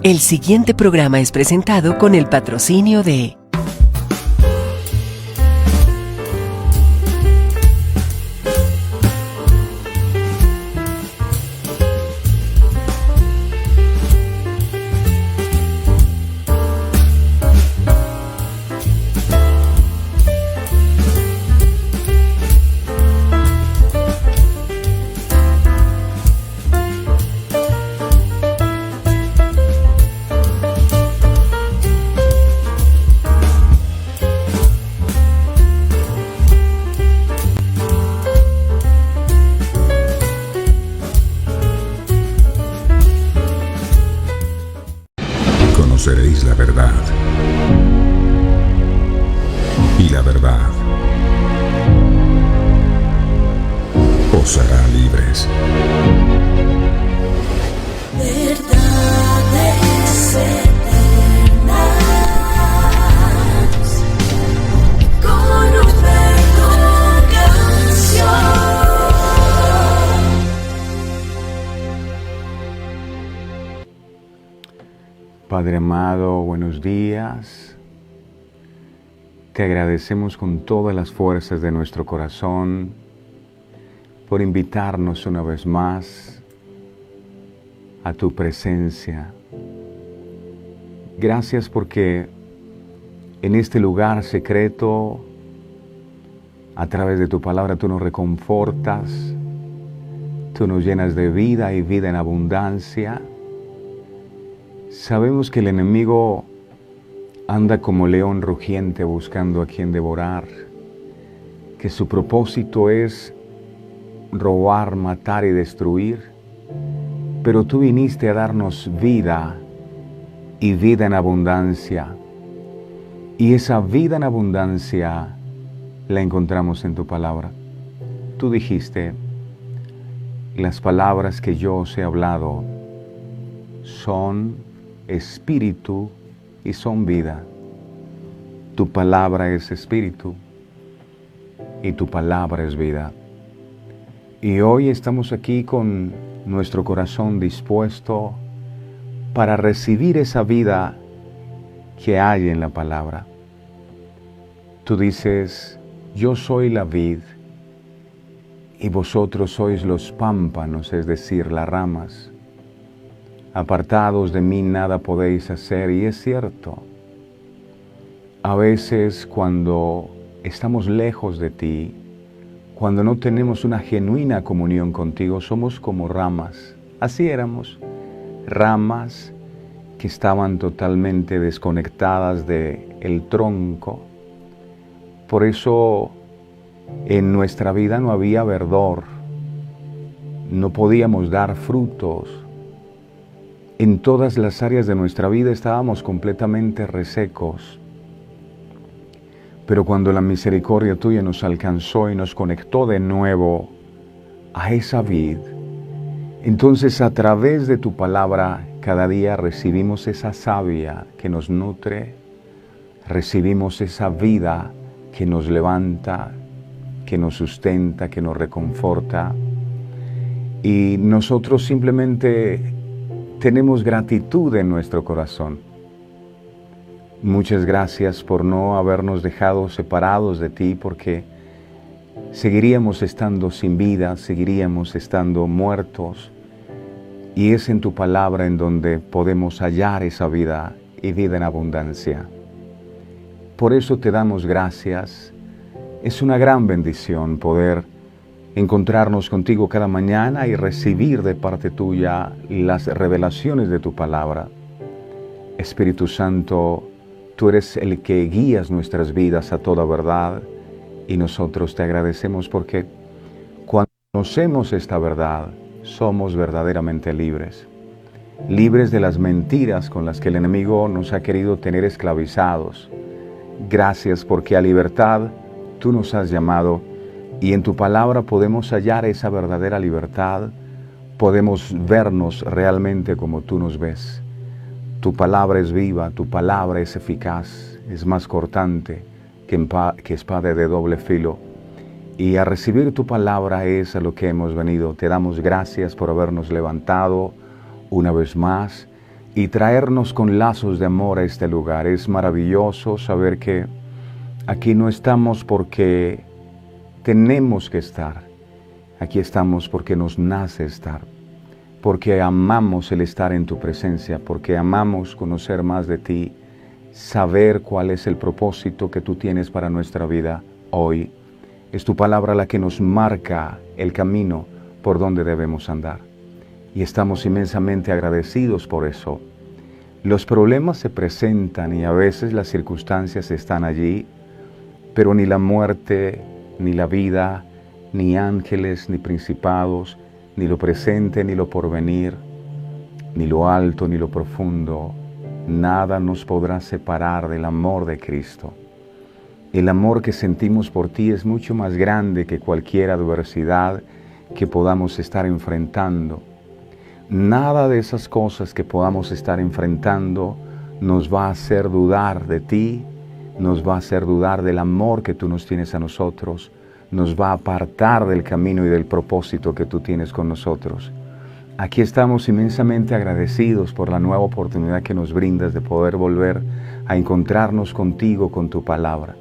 El siguiente programa es presentado con el patrocinio de Conoceréis la verdad, y la verdad os hará libres. Verdades eternas, con Humberto Canción. Padre amado, buenos días. Te agradecemos con todas las fuerzas de nuestro corazón por invitarnos una vez más a tu presencia. Gracias porque en este lugar secreto, a través de tu palabra, tú nos reconfortas, tú nos llenas de vida y vida en abundancia. Sabemos que el enemigo anda como león rugiente buscando a quien devorar, que su propósito es robar, matar y destruir, pero tú viniste a darnos vida y vida en abundancia. Y esa vida en abundancia la encontramos en tu palabra. Tú dijiste, las palabras que yo os he hablado son espíritu y son vida. Tu palabra es espíritu y tu palabra es vida. Y hoy estamos aquí con nuestro corazón dispuesto para recibir esa vida que hay en la palabra. Tú dices, yo soy la vid y vosotros sois los pámpanos, es decir, las ramas. Apartados de mí nada podéis hacer, y es cierto. A veces cuando estamos lejos de ti, cuando no tenemos una genuina comunión contigo, somos como ramas. Así éramos, ramas que estaban totalmente desconectadas del tronco. Por eso en nuestra vida no había verdor, no podíamos dar frutos. En todas las áreas de nuestra vida estábamos completamente resecos. Pero cuando la misericordia tuya nos alcanzó y nos conectó de nuevo a esa vid, entonces a través de tu palabra cada día recibimos esa savia que nos nutre, recibimos esa vida que nos levanta, que nos sustenta, que nos reconforta. Y nosotros simplemente tenemos gratitud en nuestro corazón. Muchas gracias por no habernos dejado separados de ti, porque seguiríamos estando sin vida, seguiríamos estando muertos. Y es en tu palabra en donde podemos hallar esa vida y vida en abundancia. Por eso te damos gracias. Es una gran bendición poder encontrarnos contigo cada mañana y recibir de parte tuya las revelaciones de tu palabra. Espíritu Santo, tú eres el que guías nuestras vidas a toda verdad, y nosotros te agradecemos porque cuando conocemos esta verdad, somos verdaderamente libres. Libres de las mentiras con las que el enemigo nos ha querido tener esclavizados. Gracias porque a libertad tú nos has llamado, y en tu palabra podemos hallar esa verdadera libertad, podemos vernos realmente como tú nos ves. Tu palabra es viva, tu palabra es eficaz, es más cortante que espada de doble filo. Y a recibir tu palabra es a lo que hemos venido. Te damos gracias por habernos levantado una vez más y traernos con lazos de amor a este lugar. Es maravilloso saber que aquí no estamos porque tenemos que estar. Aquí estamos porque nos nace estar, porque amamos el estar en tu presencia, porque amamos conocer más de ti, saber cuál es el propósito que tú tienes para nuestra vida hoy. Es tu palabra la que nos marca el camino por donde debemos andar. Y estamos inmensamente agradecidos por eso. Los problemas se presentan y a veces las circunstancias están allí, pero ni la muerte, ni la vida, ni ángeles, ni principados, ni lo presente, ni lo porvenir, ni lo alto, ni lo profundo, nada nos podrá separar del amor de Cristo. El amor que sentimos por ti es mucho más grande que cualquier adversidad que podamos estar enfrentando. Nada de esas cosas que podamos estar enfrentando nos va a hacer dudar de ti, nos va a hacer dudar del amor que tú nos tienes a nosotros, nos va a apartar del camino y del propósito que tú tienes con nosotros. Aquí estamos inmensamente agradecidos por la nueva oportunidad que nos brindas de poder volver a encontrarnos contigo con tu palabra.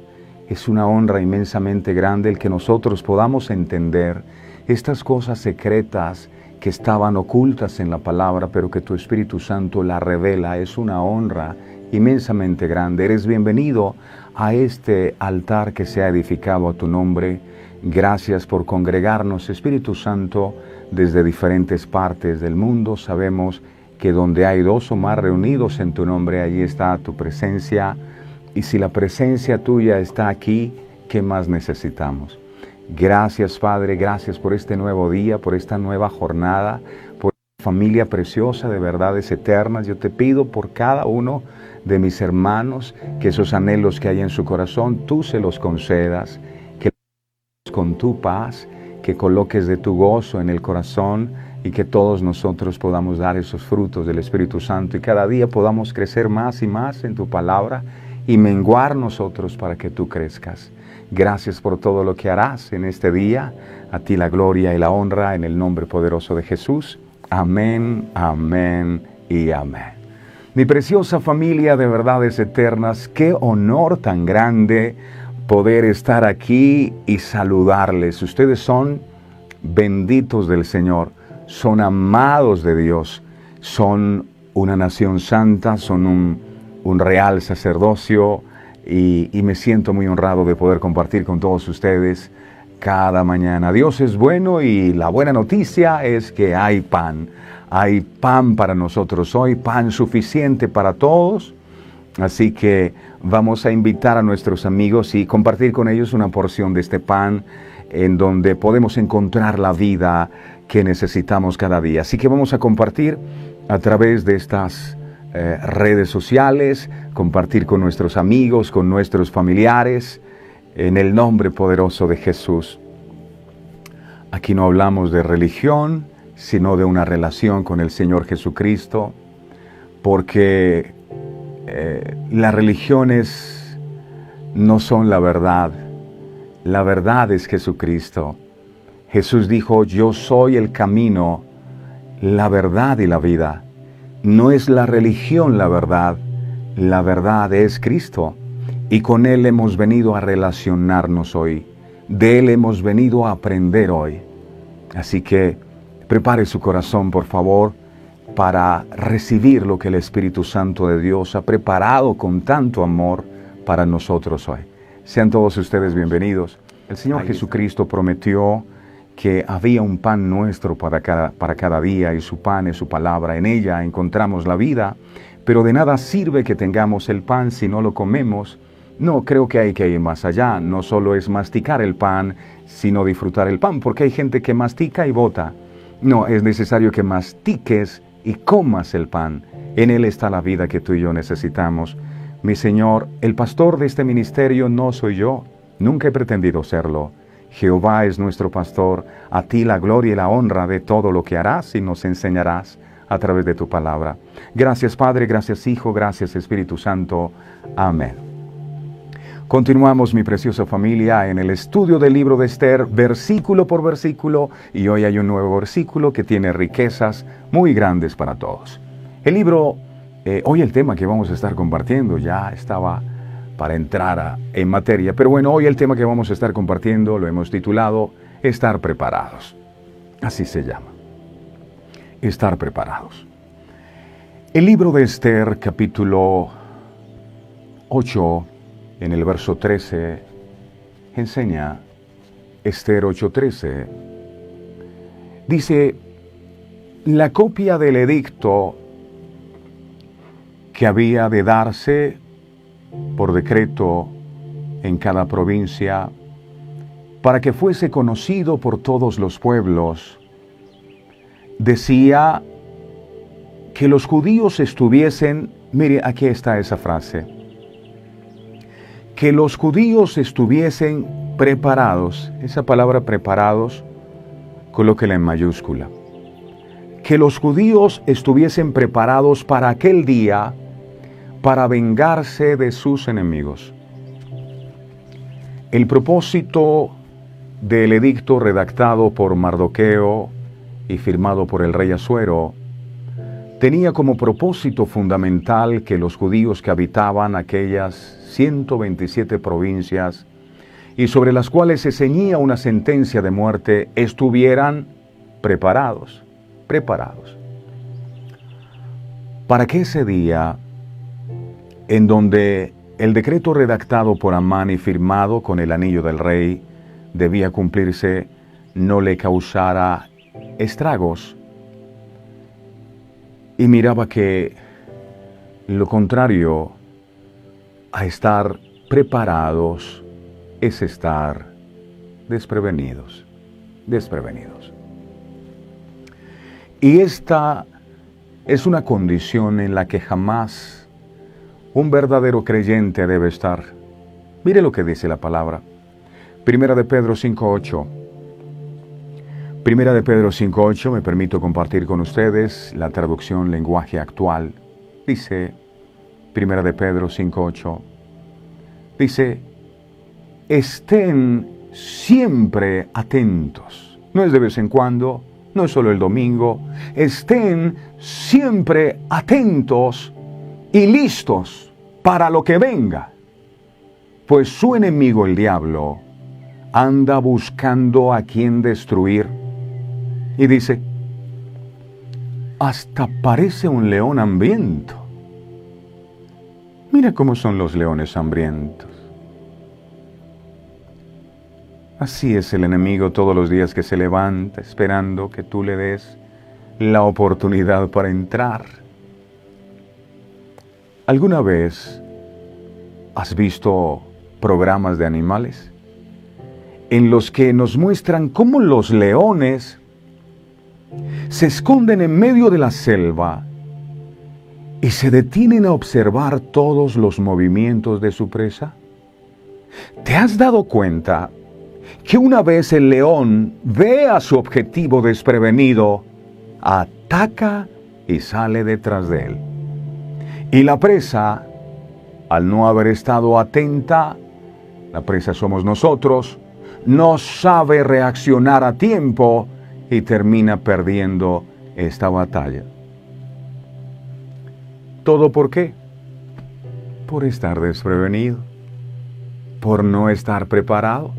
Es una honra inmensamente grande el que nosotros podamos entender estas cosas secretas que estaban ocultas en la palabra, pero que tu Espíritu Santo la revela. Es una honra inmensamente grande. Eres bienvenido a este altar que se ha edificado a tu nombre. Gracias por congregarnos, Espíritu Santo, desde diferentes partes del mundo. Sabemos que donde hay dos o más reunidos en tu nombre, allí está tu presencia. Y si la presencia tuya está aquí, ¿qué más necesitamos? Gracias, Padre, gracias por este nuevo día, por esta nueva jornada, por esta familia preciosa de verdades eternas. Yo te pido por cada uno de mis hermanos que esos anhelos que hay en su corazón, tú se los concedas, que con tu paz, que coloques de tu gozo en el corazón y que todos nosotros podamos dar esos frutos del Espíritu Santo y cada día podamos crecer más y más en tu palabra y menguar nosotros para que tú crezcas. Gracias por todo lo que harás en este día. A ti la gloria y la honra en el nombre poderoso de Jesús. Amén, amén y amén. Mi preciosa familia de verdades eternas, qué honor tan grande poder estar aquí y saludarles. Ustedes son benditos del Señor, son amados de Dios, son una nación santa, son un real sacerdocio y me siento muy honrado de poder compartir con todos ustedes cada mañana. Dios es bueno y la buena noticia es que hay pan para nosotros hoy, pan suficiente para todos. Así que vamos a invitar a nuestros amigos y compartir con ellos una porción de este pan en donde podemos encontrar la vida que necesitamos cada día. Así que vamos a compartir a través de estas redes sociales, compartir con nuestros amigos, con nuestros familiares, en el nombre poderoso de Jesús. Aquí no hablamos de religión, sino de una relación con el Señor Jesucristo, porque las religiones no son la verdad es Jesucristo. Jesús dijo, yo soy el camino, la verdad y la vida. No es la religión la verdad es Cristo. Y con Él hemos venido a relacionarnos hoy. De Él hemos venido a aprender hoy. Así que prepare su corazón, por favor, para recibir lo que el Espíritu Santo de Dios ha preparado con tanto amor para nosotros hoy. Sean todos ustedes bienvenidos. El Señor Jesucristo prometió que había un pan nuestro para cada día y su pan es su palabra. En ella encontramos la vida, pero de nada sirve que tengamos el pan si no lo comemos. No, creo que hay que ir más allá. No solo es masticar el pan, sino disfrutar el pan, porque hay gente que mastica y bota. No, es necesario que mastiques y comas el pan. En Él está la vida que tú y yo necesitamos. Mi Señor, el pastor de este ministerio no soy yo. Nunca he pretendido serlo. Jehová es nuestro pastor. A ti la gloria y la honra de todo lo que harás y nos enseñarás a través de tu palabra. Gracias Padre, gracias Hijo, gracias Espíritu Santo. Amén. Continuamos, mi preciosa familia, en el estudio del libro de Esther, versículo por versículo, y hoy hay un nuevo versículo que tiene riquezas muy grandes para todos. El libro Hoy el tema que vamos a estar compartiendo ya estaba para entrar en materia, pero bueno, hoy el tema que vamos a estar compartiendo lo hemos titulado Estar preparados. Así se llama. Estar preparados. El libro de Esther, capítulo 8, en el verso 13, enseña, Esther 8:13, dice, la copia del edicto que había de darse por decreto en cada provincia, para que fuese conocido por todos los pueblos, decía que los judíos estuviesen, mire, aquí está esa frase, que los judíos estuviesen preparados, esa palabra preparados, colóquela en mayúscula, que los judíos estuviesen preparados para aquel día, para vengarse de sus enemigos. El propósito del edicto redactado por Mardoqueo y firmado por el rey Asuero tenía como propósito fundamental que los judíos que habitaban aquellas 127 provincias y sobre las cuales se ceñía una sentencia de muerte estuvieran preparados, para que ese día, en donde el decreto redactado por Amán y firmado con el anillo del rey debía cumplirse, no le causara estragos. Y miraba que lo contrario a estar preparados es estar desprevenidos. Y esta es una condición en la que jamás un verdadero creyente debe estar. Mire lo que dice la palabra. Primera de Pedro 5:8. Primera de Pedro 5:8, me permito compartir con ustedes la traducción lenguaje actual. Dice, Primera de Pedro 5:8, dice, estén siempre atentos. No es de vez en cuando, no es solo el domingo. Estén siempre atentos y listos para lo que venga, pues su enemigo el diablo anda buscando a quien destruir. Y dice, hasta parece un león hambriento. Mira cómo son los leones hambrientos. Así es el enemigo todos los días que se levanta esperando que tú le des la oportunidad para entrar. ¿Alguna vez has visto programas de animales en los que nos muestran cómo los leones se esconden en medio de la selva y se detienen a observar todos los movimientos de su presa? ¿Te has dado cuenta que una vez el león ve a su objetivo desprevenido, ataca y sale detrás de él? Y la presa, al no haber estado atenta, la presa somos nosotros, no sabe reaccionar a tiempo y termina perdiendo esta batalla. ¿Todo por qué? Por estar desprevenido, por no estar preparado.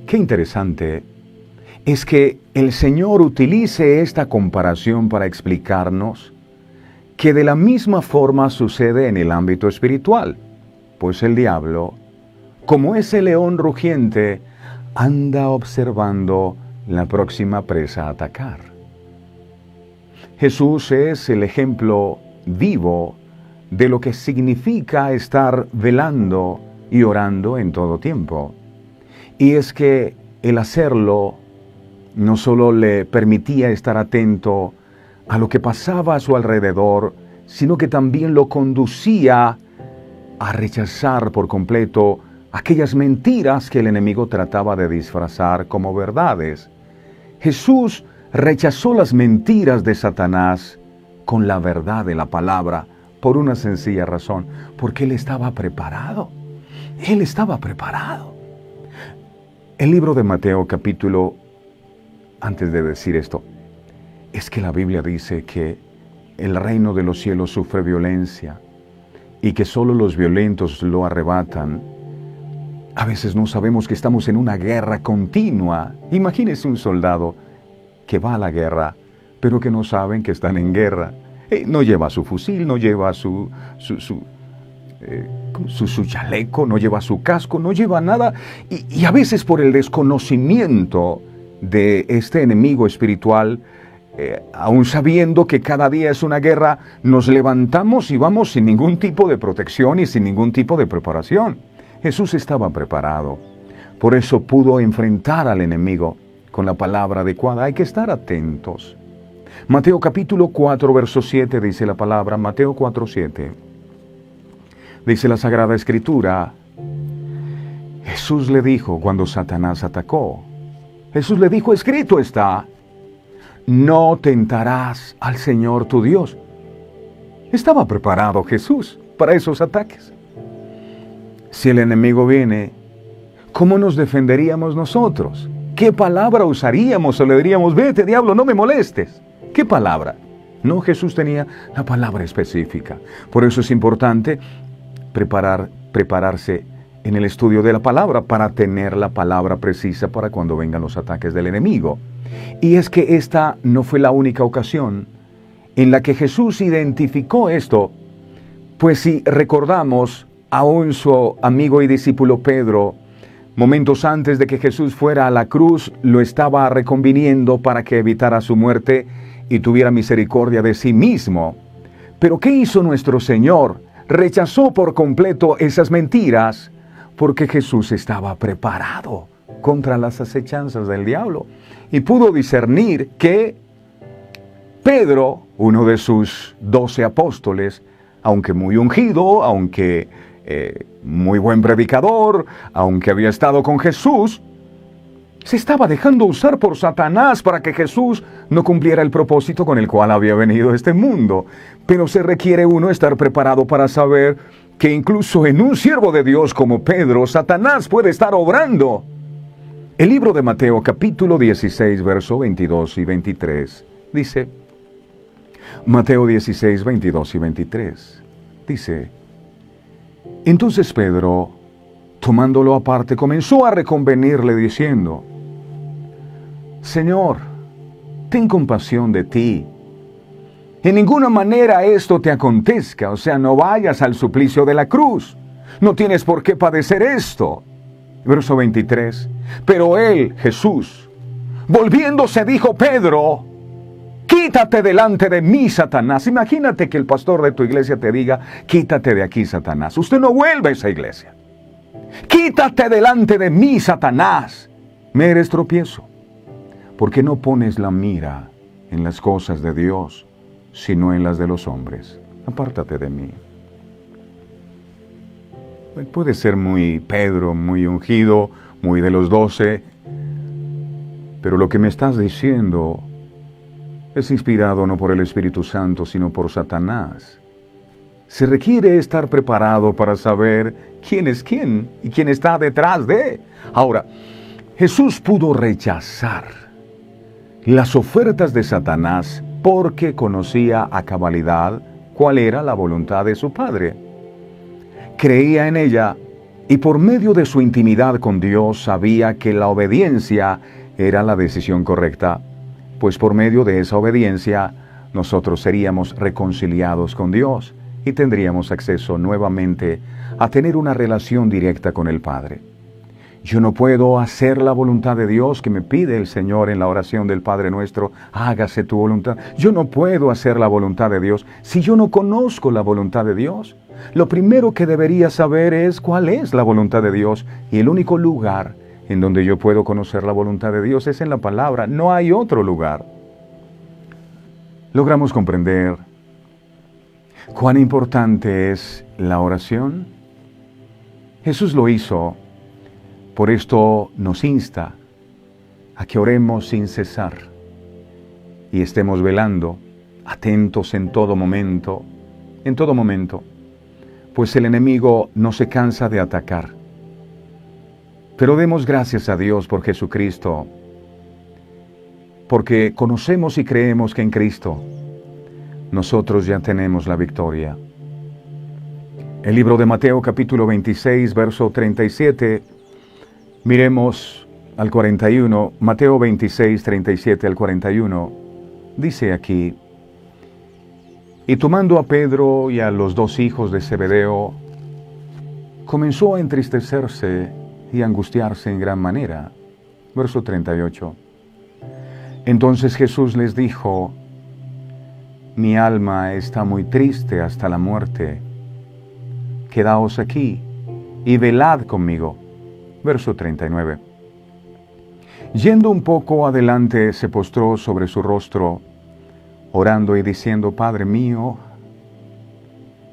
Qué interesante es que el Señor utilice esta comparación para explicarnos que de la misma forma sucede en el ámbito espiritual, pues el diablo, como ese león rugiente, anda observando la próxima presa a atacar. Jesús es el ejemplo vivo de lo que significa estar velando y orando en todo tiempo. Y es que el hacerlo no solo le permitía estar atento a lo que pasaba a su alrededor, sino que también lo conducía a rechazar por completo aquellas mentiras que el enemigo trataba de disfrazar como verdades. Jesús rechazó las mentiras de Satanás con la verdad de la palabra por una sencilla razón, porque él estaba preparado. Él estaba preparado. El libro de Mateo capítulo, antes de decir esto, es que la Biblia dice que el reino de los cielos sufre violencia y que solo los violentos lo arrebatan, a veces no sabemos que estamos en una guerra continua. Imagínese un soldado que va a la guerra, pero que no saben que están en guerra. No lleva su fusil, no lleva su chaleco, no lleva su casco, no lleva nada. Y a veces por el desconocimiento de este enemigo espiritual, aún sabiendo que cada día es una guerra, nos levantamos y vamos sin ningún tipo de protección y sin ningún tipo de preparación. Jesús estaba preparado. Por eso pudo enfrentar al enemigo con la palabra adecuada. Hay que estar atentos. Mateo capítulo 4, verso 7 dice la palabra, Mateo 4, 7. Dice la Sagrada Escritura, Jesús le dijo cuando Satanás atacó, Jesús le dijo, escrito está, no tentarás al Señor tu Dios. Estaba preparado Jesús para esos ataques. Si el enemigo viene, ¿cómo nos defenderíamos nosotros? ¿Qué palabra usaríamos o le diríamos, vete diablo, no me molestes? ¿Qué palabra? No, Jesús tenía la palabra específica. Por eso es importante prepararse en el estudio de la palabra para tener la palabra precisa para cuando vengan los ataques del enemigo. Y es que esta no fue la única ocasión en la que Jesús identificó esto, pues si recordamos, aún su amigo y discípulo Pedro, momentos antes de que Jesús fuera a la cruz, lo estaba reconviniendo para que evitara su muerte y tuviera misericordia de sí mismo. Pero ¿qué hizo nuestro Señor? Rechazó por completo esas mentiras porque Jesús estaba preparado contra las acechanzas del diablo y pudo discernir que Pedro, uno de sus 12 apóstoles, aunque muy ungido, aunque muy buen predicador, aunque había estado con Jesús, se estaba dejando usar por Satanás para que Jesús no cumpliera el propósito con el cual había venido a este mundo. Pero se requiere uno estar preparado para saber que incluso en un siervo de Dios como Pedro, Satanás puede estar obrando. El libro de Mateo capítulo 16, verso 22 y 23 dice, Mateo 16, 22 y 23 dice, entonces Pedro, tomándolo aparte, comenzó a reconvenirle diciendo, Señor, ten compasión de ti. En ninguna manera esto te acontezca, o sea, no vayas al suplicio de la cruz. No tienes por qué padecer esto. Verso 23. Pero él, Jesús, volviéndose dijo, Pedro, quítate delante de mí, Satanás. Imagínate que el pastor de tu iglesia te diga, quítate de aquí, Satanás. Usted no vuelve a esa iglesia. Quítate delante de mí, Satanás. Me eres tropiezo. ¿Por qué no pones la mira en las cosas de Dios, sino en las de los hombres? Apártate de mí. Puede ser muy Pedro, muy ungido, muy de los 12, pero lo que me estás diciendo es inspirado no por el Espíritu Santo, sino por Satanás. Se requiere estar preparado para saber quién es quién y quién está detrás de. Ahora, Jesús pudo rechazar las ofertas de Satanás porque conocía a cabalidad cuál era la voluntad de su Padre. Creía en ella y por medio de su intimidad con Dios sabía que la obediencia era la decisión correcta, pues por medio de esa obediencia nosotros seríamos reconciliados con Dios y tendríamos acceso nuevamente a tener una relación directa con el Padre. Yo no puedo hacer la voluntad de Dios que me pide el Señor en la oración del Padre Nuestro, hágase tu voluntad. Yo no puedo hacer la voluntad de Dios si yo no conozco la voluntad de Dios. Lo primero que debería saber es cuál es la voluntad de Dios, y el único lugar en donde yo puedo conocer la voluntad de Dios es en la palabra. No hay otro lugar. ¿Logramos comprender cuán importante es la oración? Jesús lo hizo. Por esto nos insta a que oremos sin cesar y estemos velando, atentos en todo momento, pues el enemigo no se cansa de atacar. Pero demos gracias a Dios por Jesucristo, porque conocemos y creemos que en Cristo nosotros ya tenemos la victoria. El libro de Mateo capítulo 26, verso 37, miremos al 41, Mateo 26, 37 al 41, dice aquí: y tomando a Pedro y a los dos hijos de Zebedeo, comenzó a entristecerse y angustiarse en gran manera. Verso 38. Entonces Jesús les dijo: mi alma está muy triste hasta la muerte. Quedaos aquí y velad conmigo. Verso 39. Yendo un poco adelante, se postró sobre su rostro, orando y diciendo: Padre mío,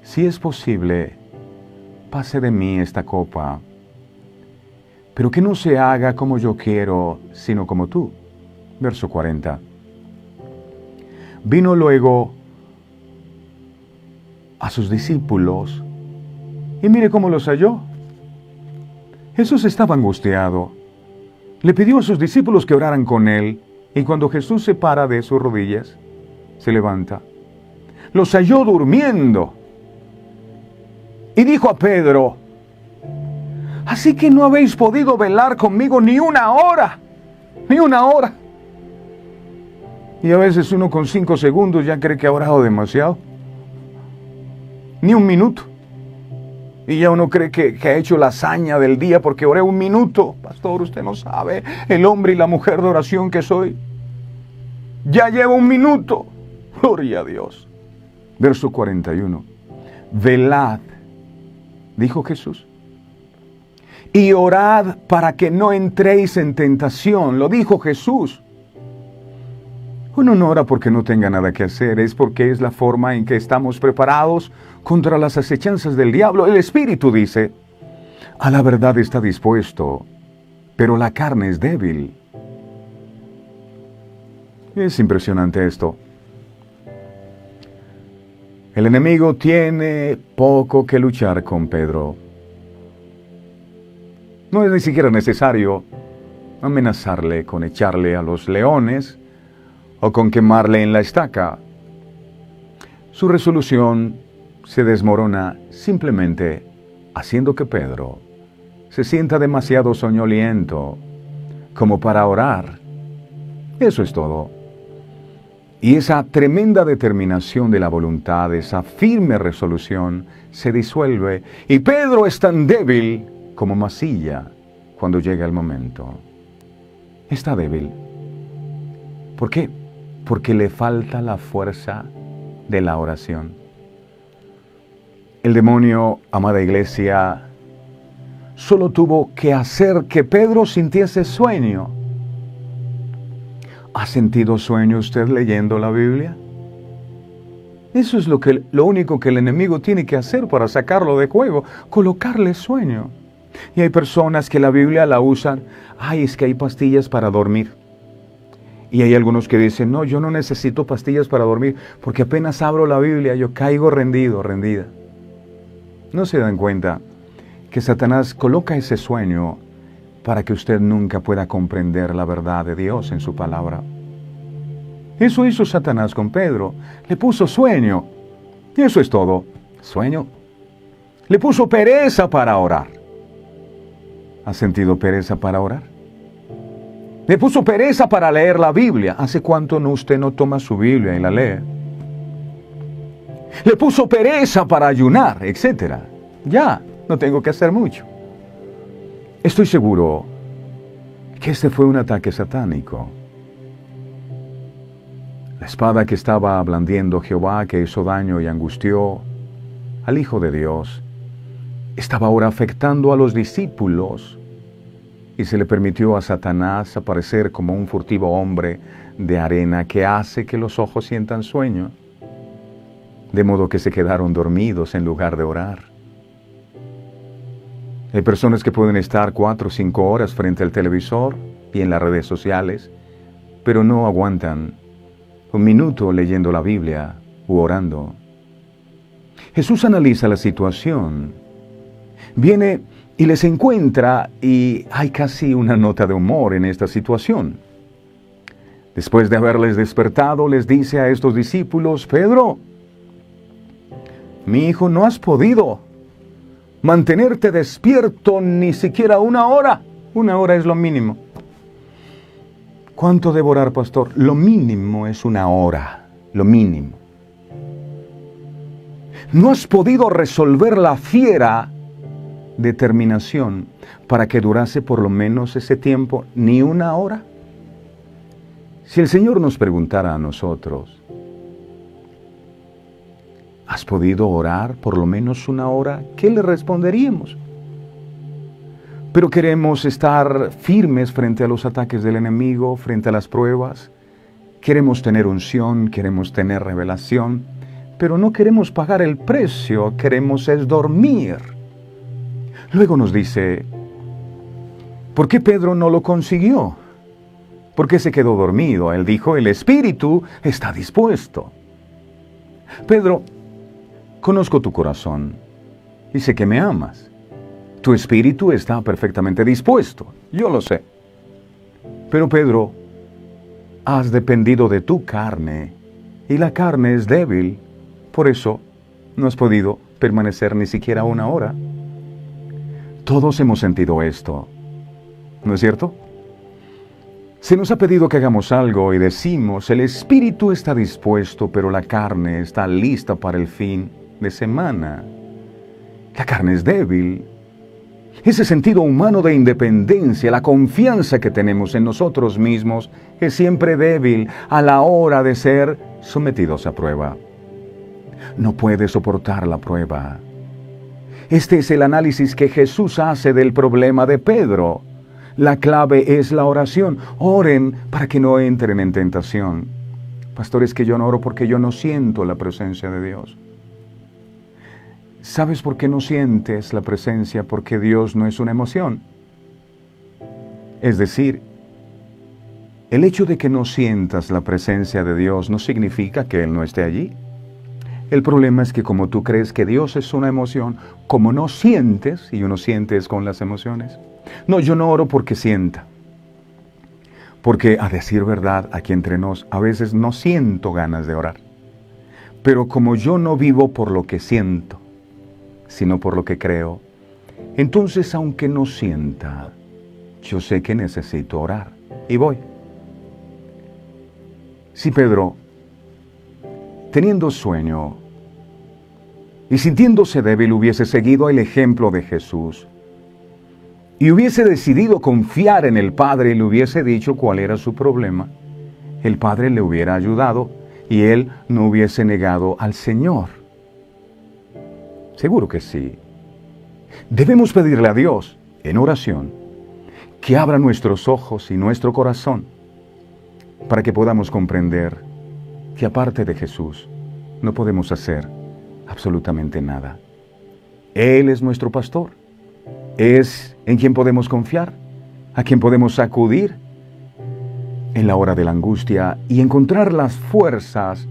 si es posible, pase de mí esta copa, pero que no se haga como yo quiero, sino como tú. Verso 40. Vino luego a sus discípulos y mire cómo los halló. Jesús estaba angustiado. Le pidió a sus discípulos que oraran con él, y cuando Jesús se para de sus rodillas, se levanta. Los halló durmiendo. Y dijo a Pedro: así que no habéis podido velar conmigo ni una hora. Ni una hora. Y a veces uno con 5 segundos ya cree que ha orado demasiado. Ni un minuto. Y ya uno cree que ha hecho la hazaña del día porque oré un minuto. Pastor, usted no sabe el hombre y la mujer de oración que soy. Ya llevo un minuto. Gloria a Dios. Verso 41. Velad, dijo Jesús, y orad para que no entréis en tentación. Lo dijo Jesús. Uno no ora porque no tenga nada que hacer, es porque es la forma en que estamos preparados contra las acechanzas del diablo. El Espíritu dice: a la verdad está dispuesto, pero la carne es débil. Es impresionante esto. El enemigo tiene poco que luchar con Pedro. No es ni siquiera necesario amenazarle con echarle a los leones o con quemarle en la estaca. Su resolución se desmorona simplemente haciendo que Pedro se sienta demasiado soñoliento como para orar. Eso es todo. Y esa tremenda determinación de la voluntad, esa firme resolución, se disuelve. Y Pedro es tan débil como masilla cuando llega el momento. Está débil. ¿Por qué? Porque le falta la fuerza de la oración. El demonio, amada iglesia, solo tuvo que hacer que Pedro sintiese sueño. ¿Ha sentido sueño usted leyendo la Biblia? Eso es lo único que el enemigo tiene que hacer para sacarlo de juego, colocarle sueño. Y hay personas que la Biblia la usan: ay, es que hay pastillas para dormir. Y hay algunos que dicen: no, yo no necesito pastillas para dormir, porque apenas abro la Biblia yo caigo rendido, rendida. ¿No se dan cuenta que Satanás coloca ese sueño para que usted nunca pueda comprender la verdad de Dios en su palabra? Eso hizo Satanás con Pedro. Le puso sueño. Y eso es todo. Sueño. Le puso pereza para orar. ¿Ha sentido pereza para orar? Le puso pereza para leer la Biblia. ¿Hace cuánto usted no toma su Biblia y la lee? Le puso pereza para ayunar, etc. Ya, no tengo que hacer mucho. Estoy seguro que este fue un ataque satánico. La espada que estaba blandiendo Jehová, que hizo daño y angustió al Hijo de Dios, estaba ahora afectando a los discípulos, y se le permitió a Satanás aparecer como un furtivo hombre de arena que hace que los ojos sientan sueño, de modo que se quedaron dormidos en lugar de orar. Hay personas que pueden estar 4 o 5 horas frente al televisor y en las redes sociales, pero no aguantan un minuto leyendo la Biblia u orando. Jesús analiza la situación, viene y les encuentra, y hay casi una nota de humor en esta situación. Después de haberles despertado, les dice a estos discípulos: Pedro, mi hijo, no has podido mantenerte despierto ni siquiera una hora. Una hora es lo mínimo. ¿Cuánto debo orar, pastor? Lo mínimo es una hora, lo mínimo. No has podido resolver la fiera determinación para que durase por lo menos ese tiempo, ni una hora. Si el Señor nos preguntara a nosotros: ¿has podido orar por lo menos una hora? ¿Qué le responderíamos? Pero queremos estar firmes frente a los ataques del enemigo, frente a las pruebas. Queremos tener unción, queremos tener revelación, pero no queremos pagar el precio, queremos es dormir. Luego nos dice: ¿por qué Pedro no lo consiguió? ¿Por qué se quedó dormido? Él dijo: el espíritu está dispuesto. Pedro, conozco tu corazón y sé que me amas. Tu espíritu está perfectamente dispuesto, yo lo sé. Pero Pedro, has dependido de tu carne y la carne es débil. Por eso no has podido permanecer ni siquiera una hora. Todos hemos sentido esto, ¿no es cierto? Se nos ha pedido que hagamos algo y decimos: el espíritu está dispuesto, pero la carne está lista para el fin de semana. La carne es débil. Ese sentido humano de independencia, la confianza que tenemos en nosotros mismos, es siempre débil a la hora de ser sometidos a prueba. No puede soportar la prueba. Este es el análisis que Jesús hace del problema de Pedro. La clave es la oración. Oren para que no entren en tentación. Pastor, es que yo no oro porque yo no siento la presencia de Dios. ¿Sabes por qué no sientes la presencia? Porque Dios no es una emoción. Es decir, el hecho de que no sientas la presencia de Dios no significa que Él no esté allí. El problema es que como tú crees que Dios es una emoción, como no sientes, y uno siente es con las emociones. No, yo no oro porque sienta. Porque, a decir verdad, aquí entre nos, a veces no siento ganas de orar. Pero como yo no vivo por lo que siento, sino por lo que creo, entonces aunque no sienta, yo sé que necesito orar y voy. Si Pedro, teniendo sueño y sintiéndose débil, hubiese seguido el ejemplo de Jesús y hubiese decidido confiar en el Padre y le hubiese dicho cuál era su problema, el Padre le hubiera ayudado y él no hubiese negado al Señor. Seguro que sí. Debemos pedirle a Dios, en oración, que abra nuestros ojos y nuestro corazón para que podamos comprender que aparte de Jesús no podemos hacer absolutamente nada. Él es nuestro pastor. Es en quien podemos confiar, a quien podemos acudir en la hora de la angustia y encontrar las fuerzas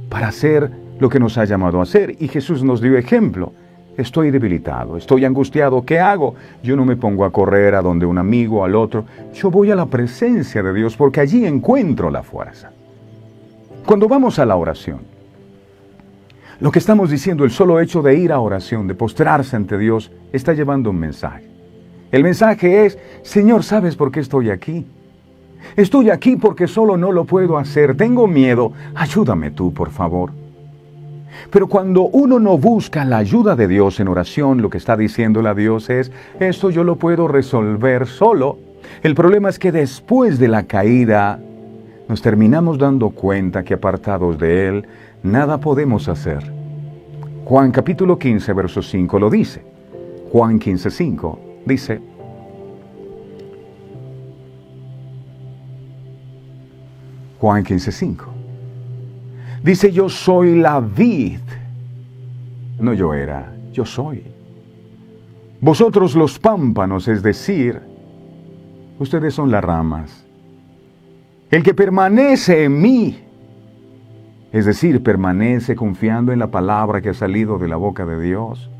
para hacer lo que nos ha llamado a hacer. Y Jesús nos dio ejemplo. Estoy debilitado, estoy angustiado, ¿qué hago? Yo no me pongo a correr a donde un amigo, al otro. Yo voy a la presencia de Dios porque allí encuentro la fuerza. Cuando vamos a la oración, lo que estamos diciendo, el solo hecho de ir a oración, de postrarse ante Dios, está llevando un mensaje. El mensaje es: Señor, ¿sabes por qué estoy aquí? Estoy aquí porque solo no lo puedo hacer, tengo miedo, ayúdame tú, por favor. Pero cuando uno no busca la ayuda de Dios en oración, lo que está diciéndole a Dios es: esto yo lo puedo resolver solo. El problema es que después de la caída, nos terminamos dando cuenta que apartados de Él, nada podemos hacer. Juan capítulo 15, verso 5 lo dice. Juan 15, 5 dice: Juan 15, 5. Dice: yo soy la vid. No yo era, yo soy. Vosotros los pámpanos, es decir, ustedes son las ramas. El que permanece en mí, es decir, permanece confiando en la palabra que ha salido de la boca de Dios,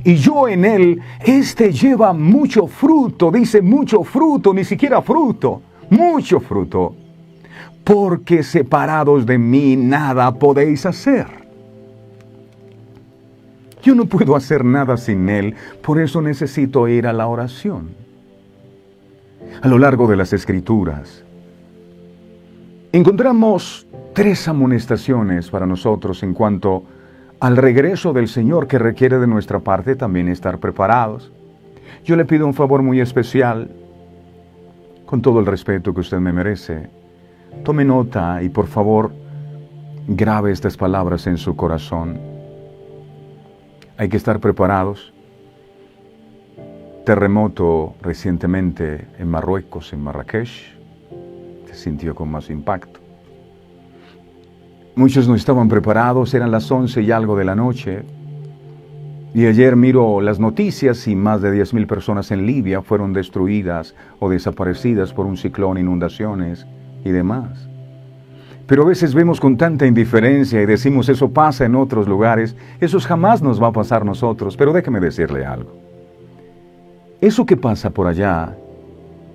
y yo en él, este lleva mucho fruto, dice mucho fruto, ni siquiera fruto, mucho fruto. porque separados de mí nada podéis hacer. Yo no puedo hacer nada sin Él, por eso necesito ir a la oración. A lo largo de las Escrituras, encontramos 3 amonestaciones para nosotros en cuanto al regreso del Señor, que requiere de nuestra parte también estar preparados. Yo le pido un favor muy especial, con todo el respeto que usted me merece. Tome nota y por favor grabe estas palabras en su corazón. Hay que estar preparados. Terremoto recientemente en Marruecos, en Marrakech, se sintió con más impacto. Muchos no estaban preparados, eran las 11 y algo de la noche. Y ayer miro las noticias y más de 10.000 personas en Libia fueron destruidas o desaparecidas por un ciclón, inundaciones y demás. Pero a veces vemos con tanta indiferencia y decimos eso pasa en otros lugares, eso jamás nos va a pasar a nosotros. Pero déjeme decirle algo. Eso que pasa por allá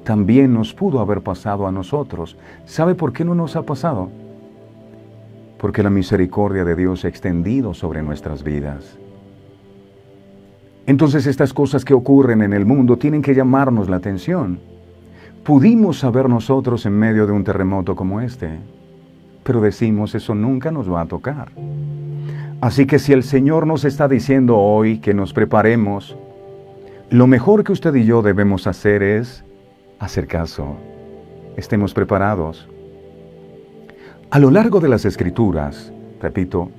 también nos pudo haber pasado a nosotros. ¿Sabe por qué no nos ha pasado? Porque la misericordia de Dios se ha extendido sobre nuestras vidas. Entonces estas cosas que ocurren en el mundo tienen que llamarnos la atención. Pudimos saber nosotros en medio de un terremoto como este, pero decimos eso nunca nos va a tocar. Así que si el Señor nos está diciendo hoy que nos preparemos, lo mejor que usted y yo debemos hacer es hacer caso. Estemos preparados. A lo largo de las Escrituras, repito,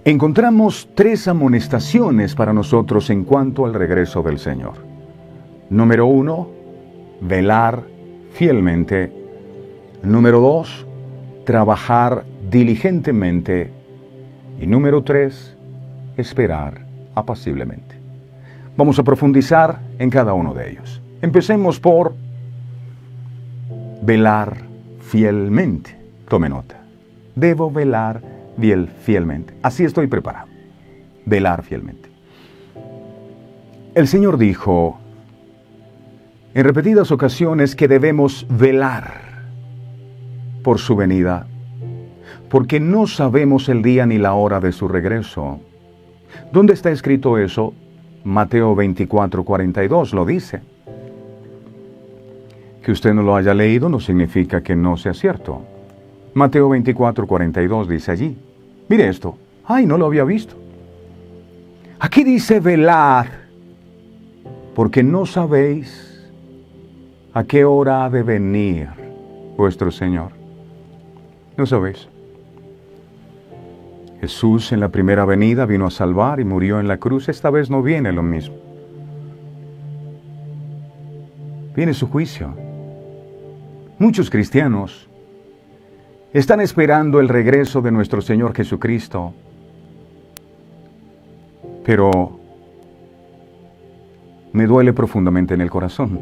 encontramos 3 amonestaciones para nosotros en cuanto al regreso del Señor. Número 1, velar fielmente. Número 2, trabajar diligentemente. Y número 3, esperar apaciblemente. Vamos a profundizar en cada uno de ellos. Empecemos por velar fielmente. Tome nota. Debo velar fielmente. Así estoy preparado. Velar fielmente. El Señor dijo en repetidas ocasiones que debemos velar por su venida, porque no sabemos el día ni la hora de su regreso. ¿Dónde está escrito eso? Mateo 24:42 lo dice. Que usted no lo haya leído no significa que no sea cierto. Mateo 24:42 dice allí. Mire esto. Ay, no lo había visto. Aquí dice velar, porque no sabéis a qué hora ha de venir vuestro Señor. No sabéis. Jesús en la primera venida vino a salvar y murió en la cruz. Esta vez no viene lo mismo. Viene su juicio. Muchos cristianos están esperando el regreso de nuestro Señor Jesucristo, pero me duele profundamente en el corazón.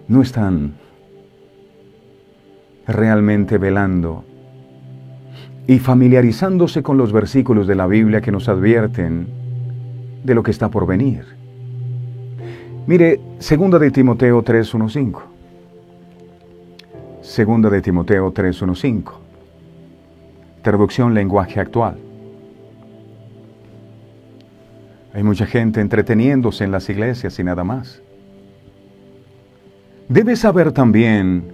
No están realmente velando y familiarizándose con los versículos de la Biblia que nos advierten de lo que está por venir. Mire, 2 de Timoteo 3:1-5. 2 de Timoteo 3:1-5. Traducción lenguaje actual. Hay mucha gente entreteniéndose en las iglesias y nada más. Debes saber también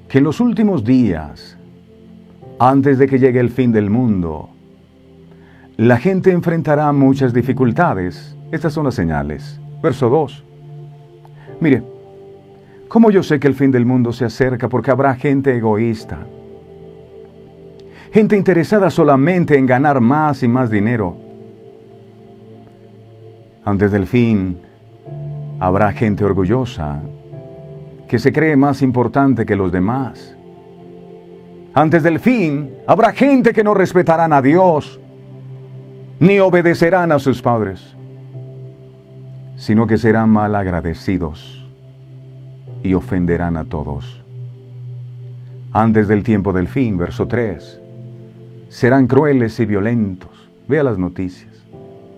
que en los últimos días, antes de que llegue el fin del mundo, la gente enfrentará muchas dificultades. Estas son las señales. Verso 2. Mire, ¿cómo yo sé que el fin del mundo se acerca? Porque habrá gente egoísta. Gente interesada solamente en ganar más y más dinero. Antes del fin, habrá gente orgullosa, que se cree más importante que los demás. Antes del fin, habrá gente que no respetarán a Dios, ni obedecerán a sus padres, sino que serán malagradecidos y ofenderán a todos. Antes del tiempo del fin, verso 3, serán crueles y violentos. Vea las noticias,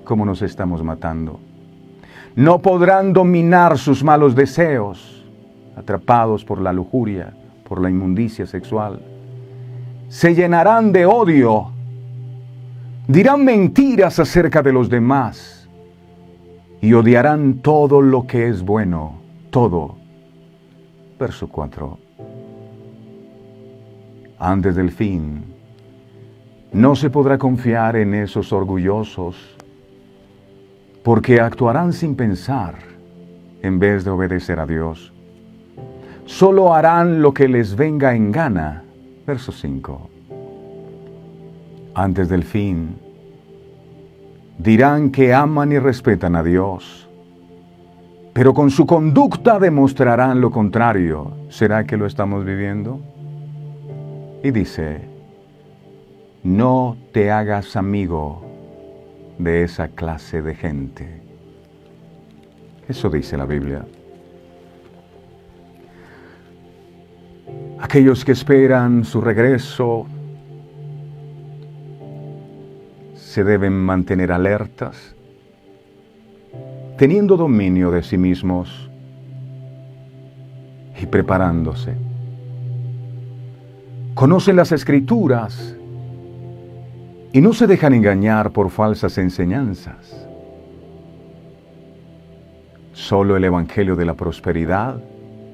cómo nos estamos matando. No podrán dominar sus malos deseos, atrapados por la lujuria, por la inmundicia sexual. Se llenarán de odio, dirán mentiras acerca de los demás y odiarán todo lo que es bueno, todo. Verso 4. Antes del fin, no se podrá confiar en esos orgullosos, porque actuarán sin pensar en vez de obedecer a Dios. Solo harán lo que les venga en gana. Verso 5. Antes del fin, dirán que aman y respetan a Dios, pero con su conducta demostrarán lo contrario. ¿Será que lo estamos viviendo? Y dice, no te hagas amigo de esa clase de gente. Eso dice la Biblia. Aquellos que esperan su regreso se deben mantener alertas, teniendo dominio de sí mismos y preparándose. Conocen las Escrituras y no se dejan engañar por falsas enseñanzas. Solo el Evangelio de la prosperidad,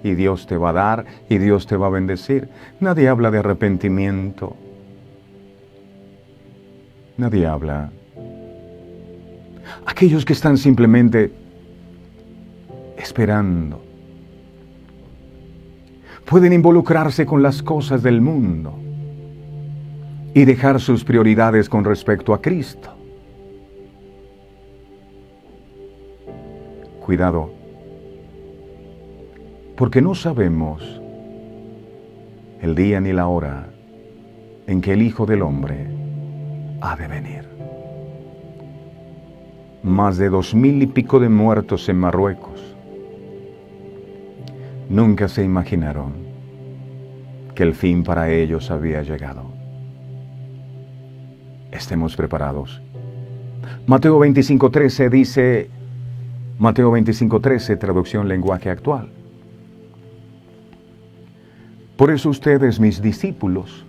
y Dios te va a dar, y Dios te va a bendecir. Nadie habla de arrepentimiento. Nadie habla. Aquellos que están simplemente esperando pueden involucrarse con las cosas del mundo y dejar sus prioridades con respecto a Cristo. Cuidado, porque no sabemos el día ni la hora en que el Hijo del Hombre ha de venir. Más de 2,000 y pico de muertos en Marruecos. Nunca se imaginaron que el fin para ellos había llegado. Estemos preparados. Mateo 25:13 dice, Mateo 25:13, traducción lenguaje actual. Por eso ustedes, mis discípulos,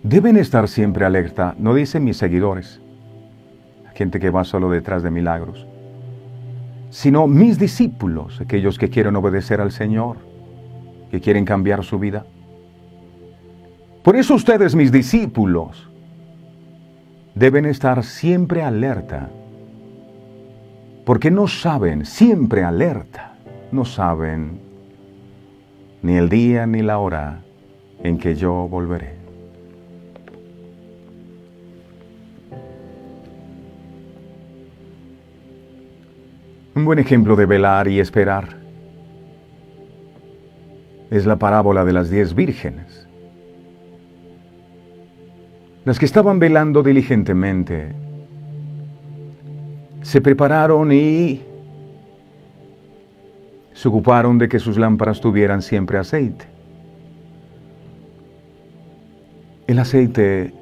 deben estar siempre alerta. No dice mis seguidores, gente que va solo detrás de milagros, sino mis discípulos, aquellos que quieren obedecer al Señor, que quieren cambiar su vida. Por eso ustedes, mis discípulos, deben estar siempre alerta, porque no saben, siempre alerta, no saben ni el día ni la hora en que yo volveré. Un buen ejemplo de velar y esperar es la parábola de las 10 vírgenes. Las que estaban velando diligentemente se prepararon y se ocuparon de que sus lámparas tuvieran siempre aceite. El aceite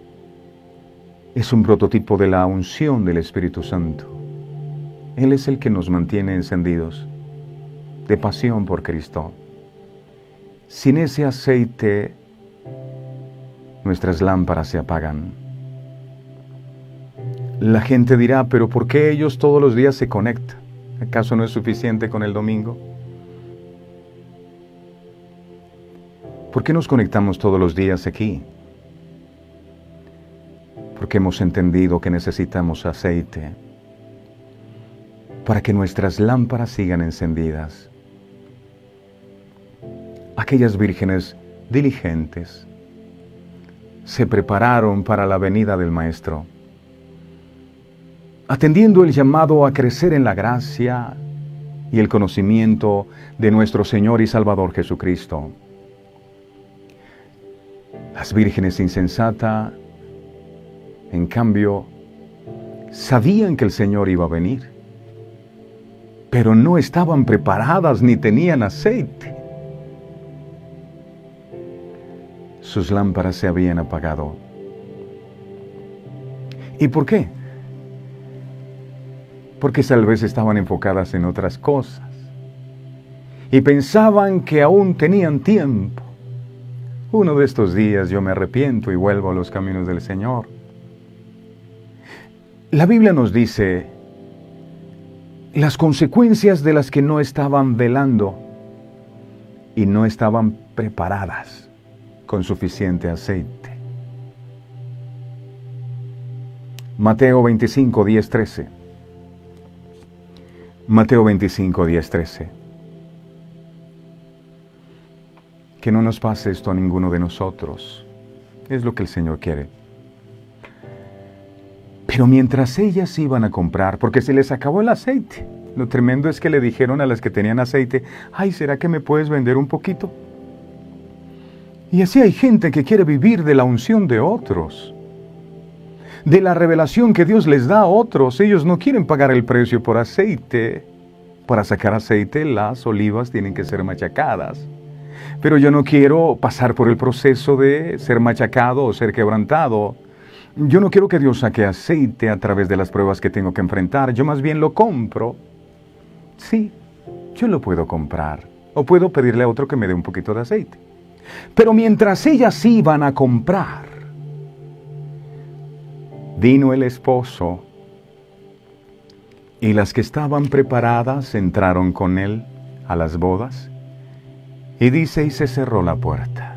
es un prototipo de la unción del Espíritu Santo. Él es el que nos mantiene encendidos de pasión por Cristo. Sin ese aceite, nuestras lámparas se apagan. La gente dirá, pero ¿por qué ellos todos los días se conectan? ¿Acaso no es suficiente con el domingo? ¿Por qué nos conectamos todos los días aquí? Porque hemos entendido que necesitamos aceite para que nuestras lámparas sigan encendidas. Aquellas vírgenes diligentes se prepararon para la venida del Maestro, atendiendo el llamado a crecer en la gracia y el conocimiento de nuestro Señor y Salvador Jesucristo. Las vírgenes insensatas, en cambio, sabían que el Señor iba a venir, pero no estaban preparadas ni tenían aceite. Sus lámparas se habían apagado. ¿Y por qué? porque tal vez estaban enfocadas en otras cosas y pensaban que aún tenían tiempo. Uno de estos días yo me arrepiento y vuelvo a los caminos del Señor. La Biblia nos dice las consecuencias de las que no estaban velando y no estaban preparadas con suficiente aceite. Mateo 25, 10, 13. Mateo 25, 10, 13. Que no nos pase esto a ninguno de nosotros. Es lo que el Señor quiere. Pero mientras ellas iban a comprar, porque se les acabó el aceite, lo tremendo es que le dijeron a las que tenían aceite, ay, ¿será que me puedes vender un poquito? Y así hay gente que quiere vivir de la unción de otros, de la revelación que Dios les da a otros. Ellos no quieren pagar el precio por aceite. Para sacar aceite, las olivas tienen que ser machacadas. Pero yo no quiero pasar por el proceso de ser machacado o ser quebrantado. Yo no quiero que Dios saque aceite a través de las pruebas que tengo que enfrentar. Yo más bien lo compro. Sí, yo lo puedo comprar. O puedo pedirle a otro que me dé un poquito de aceite. Pero mientras ellas iban a comprar, vino el esposo y las que estaban preparadas entraron con él a las bodas. Y dice, y se cerró la puerta.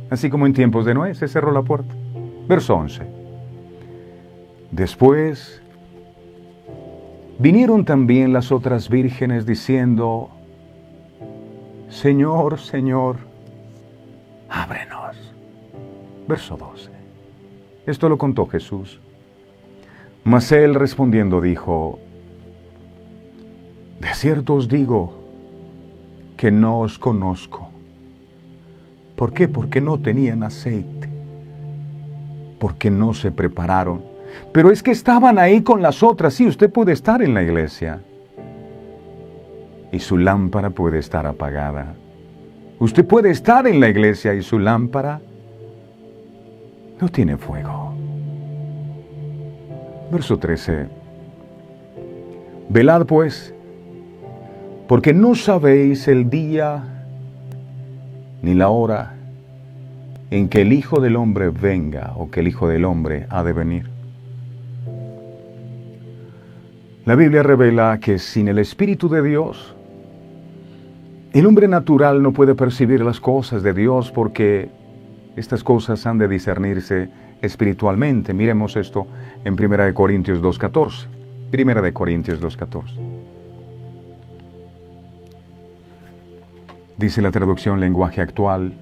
Así como en tiempos de Noé, se cerró la puerta. Verso 11. Después vinieron también las otras vírgenes diciendo, Señor, Señor, ábrenos. Verso 12. Esto lo contó Jesús. Mas él respondiendo dijo, de cierto os digo que no os conozco. ¿Por qué? Porque no tenían aceite. Porque no se prepararon. Pero es que estaban ahí con las otras. Sí, usted puede estar en la iglesia y su lámpara puede estar apagada. Usted puede estar en la iglesia y su lámpara no tiene fuego. Verso 13. Velad pues, porque no sabéis el día ni la hora en que el Hijo del Hombre venga o que el Hijo del Hombre ha de venir. La Biblia revela que sin el Espíritu de Dios, el hombre natural no puede percibir las cosas de Dios porque estas cosas han de discernirse espiritualmente. Miremos esto en 1 Corintios 2.14. 1 Corintios 2.14. Dice la traducción lenguaje actual,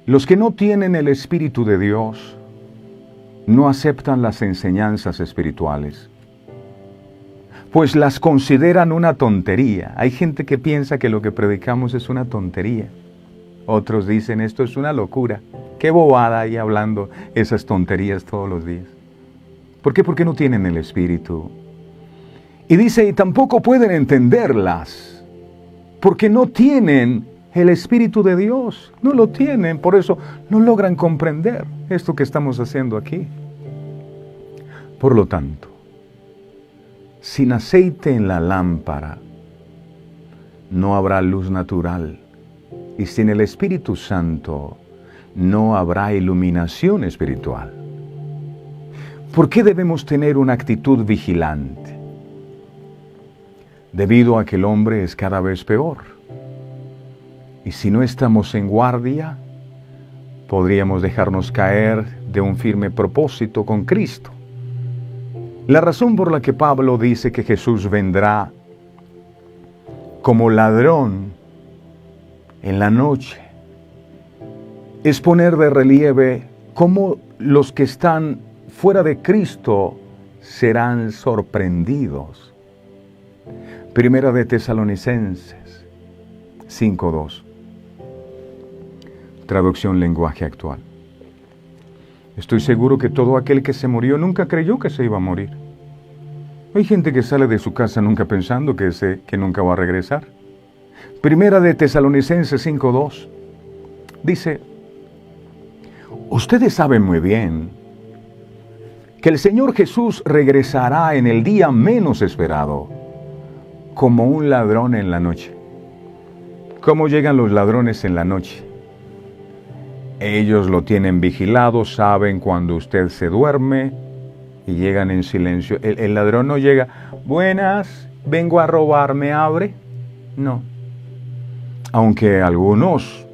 los que no tienen el Espíritu de Dios no aceptan las enseñanzas espirituales, pues las consideran una tontería. Hay gente que piensa que lo que predicamos es una tontería. Otros dicen, esto es una locura. Qué bobada ahí hablando esas tonterías todos los días. ¿Por qué? Porque no tienen el Espíritu. Y dice, y tampoco pueden entenderlas, porque no tienen el Espíritu de Dios. No lo tienen, por eso no logran comprender esto que estamos haciendo aquí. Por lo tanto, sin aceite en la lámpara, no habrá luz natural. Y sin el Espíritu Santo, no habrá iluminación espiritual. ¿Por qué debemos tener una actitud vigilante? Debido a que el hombre es cada vez peor. Y si no estamos en guardia, podríamos dejarnos caer de un firme propósito con Cristo. La razón por la que Pablo dice que Jesús vendrá como ladrón en la noche es poner de relieve cómo los que están fuera de Cristo serán sorprendidos. Primera de Tesalonicenses 5:2. Traducción lenguaje actual. Estoy seguro que todo aquel que se murió nunca creyó que se iba a morir. Hay gente que sale de su casa nunca pensando que nunca va a regresar. Primera de Tesalonicenses 5:2 dice, ustedes saben muy bien que el Señor Jesús regresará en el día menos esperado, como un ladrón en la noche. ¿Cómo llegan los ladrones en la noche? Ellos lo tienen vigilado, saben cuando usted se duerme y llegan en silencio. El ladrón no llega, buenas, vengo a robar, ¿me abre? No. Aunque algunos,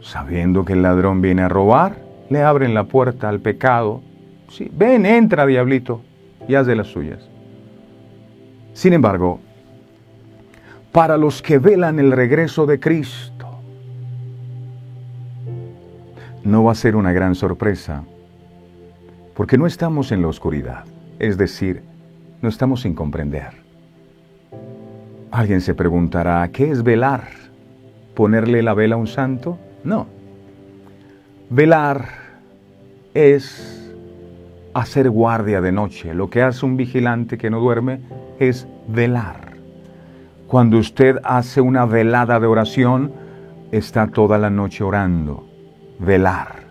sabiendo que el ladrón viene a robar, le abren la puerta al pecado. Sí, ven, entra, diablito, y haz de las suyas. Sin embargo, para los que velan el regreso de Cristo, no va a ser una gran sorpresa, porque no estamos en la oscuridad, es decir, no estamos sin comprender. Alguien se preguntará, ¿qué es velar? ¿Ponerle la vela a un santo? No. Velar es hacer guardia de noche. Lo que hace un vigilante que no duerme es velar. Cuando usted hace una velada de oración, está toda la noche orando. Velar.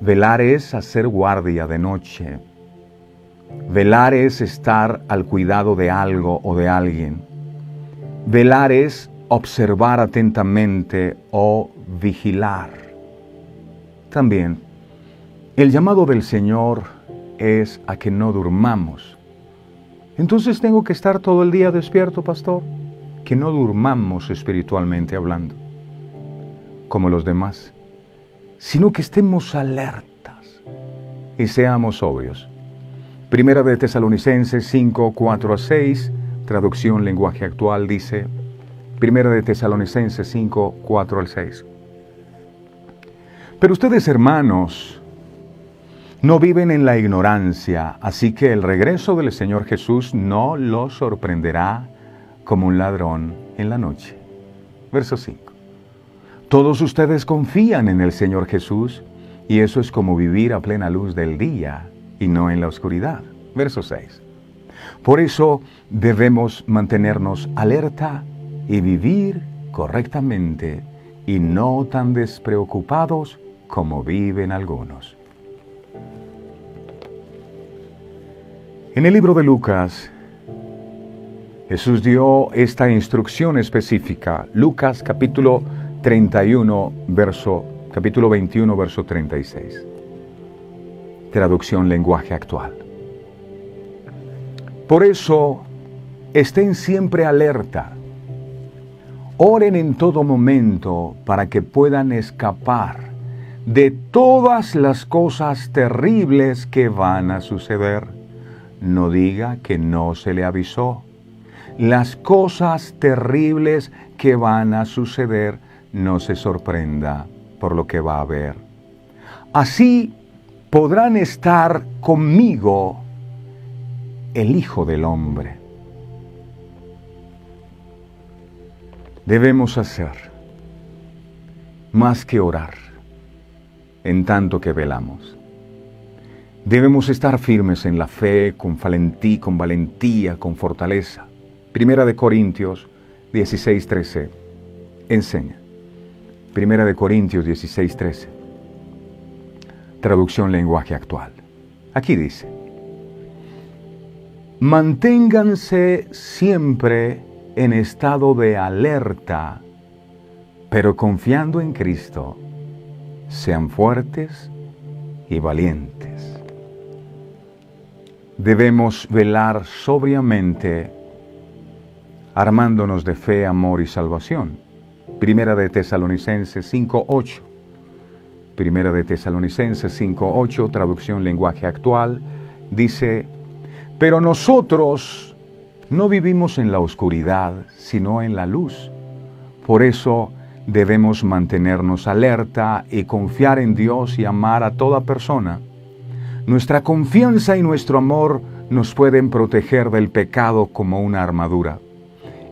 Velar es hacer guardia de noche. Velar es estar al cuidado de algo o de alguien. Velar es observar atentamente o vigilar. También, el llamado del Señor es a que no durmamos. Entonces tengo que estar todo el día despierto, pastor. Que no durmamos espiritualmente hablando, como los demás, sino que estemos alertas y seamos sobrios. Primera de Tesalonicenses 5, 4 a 6, traducción lenguaje actual, dice, Primera de Tesalonicenses 5, 4 al 6. Pero ustedes, hermanos, no viven en la ignorancia, así que el regreso del Señor Jesús no los sorprenderá como un ladrón en la noche. Verso 5. Todos ustedes confían en el Señor Jesús, y eso es como vivir a plena luz del día y no en la oscuridad. Verso 6. Por eso debemos mantenernos alerta y vivir correctamente y no tan despreocupados como viven algunos. En el libro de Lucas, Jesús dio esta instrucción específica. Lucas capítulo 21, verso 36. Traducción lenguaje actual. Por eso, estén siempre alerta. Oren en todo momento para que puedan escapar de todas las cosas terribles que van a suceder. No diga que no se le avisó. Las cosas terribles que van a suceder, no se sorprenda por lo que va a haber. Así podrán estar conmigo el Hijo del Hombre. Debemos hacer más que orar en tanto que velamos. Debemos estar firmes en la fe, con valentía, con fortaleza. Primera de Corintios 16:13 enseña. Primera de Corintios 16:13. Traducción lenguaje actual. Aquí dice: manténganse siempre en estado de alerta, pero confiando en Cristo, sean fuertes y valientes. Debemos velar sobriamente, armándonos de fe, amor y salvación. Primera de Tesalonicenses 5:8. Primera de Tesalonicenses 5:8, traducción lenguaje actual, dice: pero nosotros no vivimos en la oscuridad, sino en la luz. Por eso debemos mantenernos alerta y confiar en Dios y amar a toda persona. Nuestra confianza y nuestro amor nos pueden proteger del pecado como una armadura.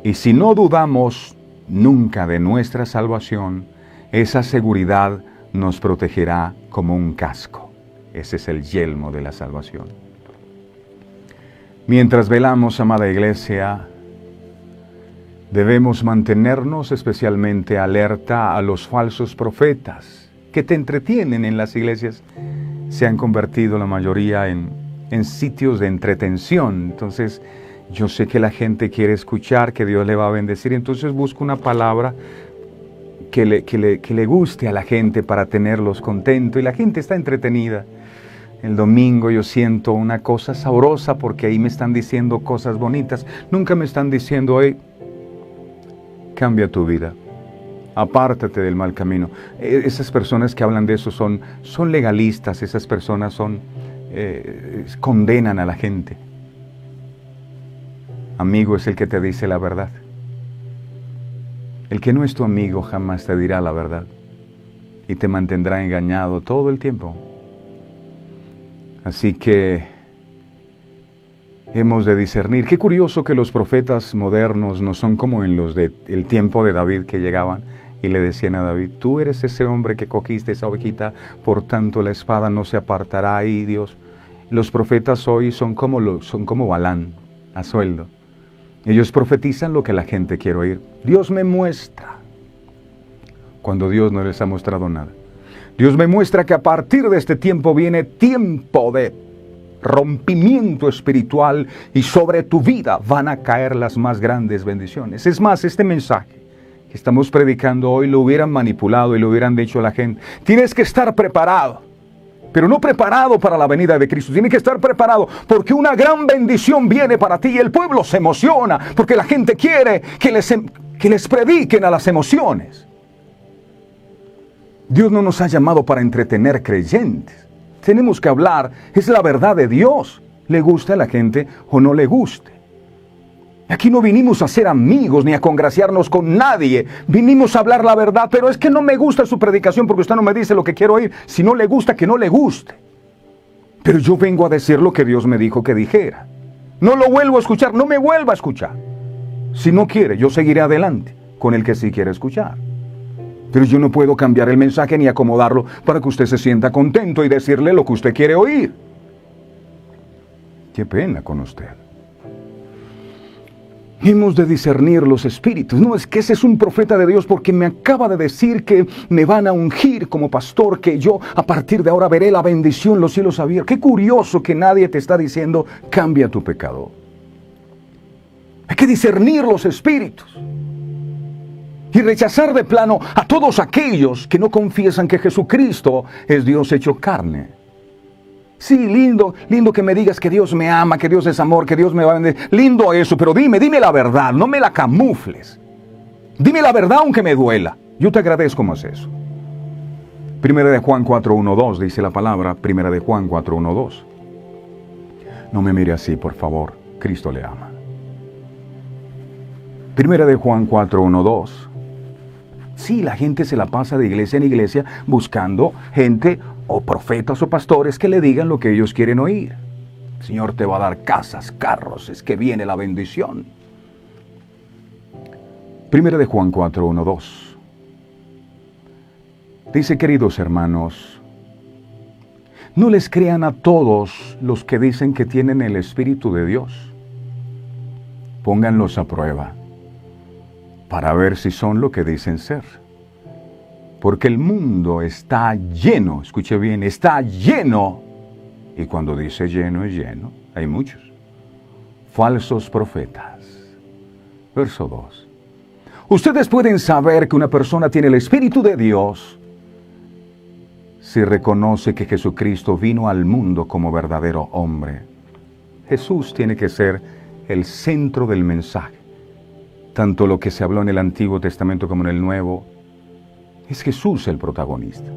Y si no dudamos nunca de nuestra salvación, esa seguridad nos protegerá como un casco. Ese es el yelmo de la salvación. Mientras velamos, amada iglesia, debemos mantenernos especialmente alerta a los falsos profetas que te entretienen en las iglesias. se han convertido la mayoría en sitios de entretención. Entonces, yo sé que la gente quiere escuchar, que Dios le va a bendecir, entonces busco una palabra que le guste a la gente para tenerlos contentos, y la gente está entretenida. El domingo yo siento una cosa sabrosa porque ahí me están diciendo cosas bonitas. Nunca me están diciendo, hey, cambia tu vida, apártate del mal camino. Esas personas que hablan de eso son legalistas, esas personas condenan a la gente. Amigo es el que te dice la verdad. El que no es tu amigo jamás te dirá la verdad y te mantendrá engañado todo el tiempo. Así que hemos de discernir. Qué curioso que los profetas modernos no son como en los del tiempo de David, que llegaban y le decían a David, tú eres ese hombre que cogiste esa ovejita, por tanto la espada no se apartará ahí, Dios. Los profetas hoy son como Balán, a sueldo. Ellos profetizan lo que la gente quiere oír. Dios me muestra, cuando Dios no les ha mostrado nada. Dios me muestra que a partir de este tiempo viene tiempo de rompimiento espiritual y sobre tu vida van a caer las más grandes bendiciones. Es más, este mensaje que estamos predicando hoy lo hubieran manipulado y lo hubieran dicho a la gente. Tienes que estar preparado, pero no preparado para la venida de Cristo. Tienes que estar preparado porque una gran bendición viene para ti, y el pueblo se emociona porque la gente quiere que les prediquen a las emociones. Dios no nos ha llamado para entretener creyentes. Tenemos que hablar, es la verdad de Dios. Le guste a la gente o no le guste. Aquí no vinimos a ser amigos ni a congraciarnos con nadie. Vinimos a hablar la verdad, pero es que no me gusta su predicación porque usted no me dice lo que quiero oír. Si no le gusta, que no le guste. Pero yo vengo a decir lo que Dios me dijo que dijera. No lo vuelvo a escuchar, no me vuelva a escuchar. Si no quiere, yo seguiré adelante con el que sí quiere escuchar. Pero yo no puedo cambiar el mensaje ni acomodarlo para que usted se sienta contento y decirle lo que usted quiere oír. Qué pena con usted. Hemos de discernir los espíritus. No, es que ese es un profeta de Dios porque me acaba de decir que me van a ungir como pastor, que yo a partir de ahora veré la bendición, los cielos abiertos. Qué curioso que nadie te está diciendo, cambia tu pecado. Hay que discernir los espíritus y rechazar de plano a todos aquellos que no confiesan que Jesucristo es Dios hecho carne. Sí, lindo que me digas que Dios me ama, que Dios es amor, que Dios me va a bendecir. Lindo eso, pero dime la verdad, no me la camufles. Dime la verdad aunque me duela. Yo te agradezco más eso. Primera de Juan 4:1-2 dice la palabra, Primera de Juan 4:1-2. No me mire así, por favor, Cristo le ama. Primera de Juan 4:1-2. Sí, la gente se la pasa de iglesia en iglesia buscando gente o profetas o pastores que le digan lo que ellos quieren oír. El Señor te va a dar casas, carros, es que viene la bendición. Primera de Juan 4:1-2. Dice, queridos hermanos, no les crean a todos los que dicen que tienen el Espíritu de Dios. Pónganlos a prueba para ver si son lo que dicen ser. Porque el mundo está lleno, escuche bien, está lleno, y cuando dice lleno es lleno, hay muchos, falsos profetas. Verso 2. Ustedes pueden saber que una persona tiene el Espíritu de Dios si reconoce que Jesucristo vino al mundo como verdadero hombre. Jesús tiene que ser el centro del mensaje. Tanto lo que se habló en el Antiguo Testamento como en el Nuevo, es Jesús el protagonista.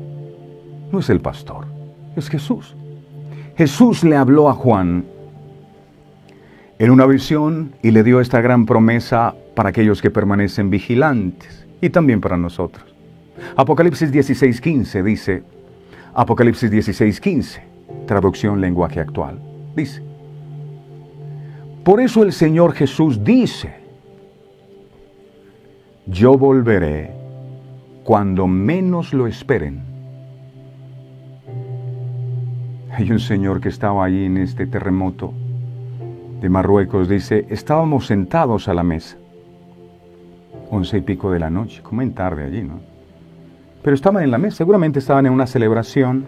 No es el pastor, es Jesús. Jesús le habló a Juan en una visión y le dio esta gran promesa para aquellos que permanecen vigilantes y también para nosotros. Apocalipsis 16:15 dice, Apocalipsis 16:15, traducción lenguaje actual, dice, por eso el Señor Jesús dice, yo volveré cuando menos lo esperen. Hay un señor que estaba allí en este terremoto de Marruecos, dice, estábamos sentados a la mesa, 11:00 de la noche, como en tarde allí, ¿no? Pero estaban en la mesa, seguramente estaban en una celebración,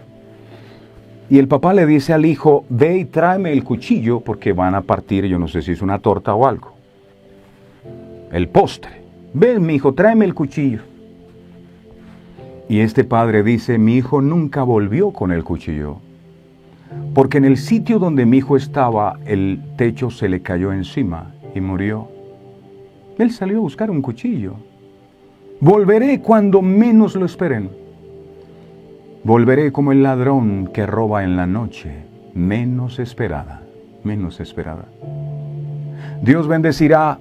Y el papá le dice al hijo, ve y tráeme el cuchillo porque van a partir, yo no sé si es una torta o algo. El postre. Ven, mi hijo, tráeme el cuchillo. Y este padre dice, mi hijo nunca volvió con el cuchillo, porque en el sitio donde mi hijo estaba, el techo se le cayó encima y murió. Él salió a buscar un cuchillo. Volveré cuando menos lo esperen. Volveré como el ladrón que roba en la noche, menos esperada, menos esperada. Dios bendecirá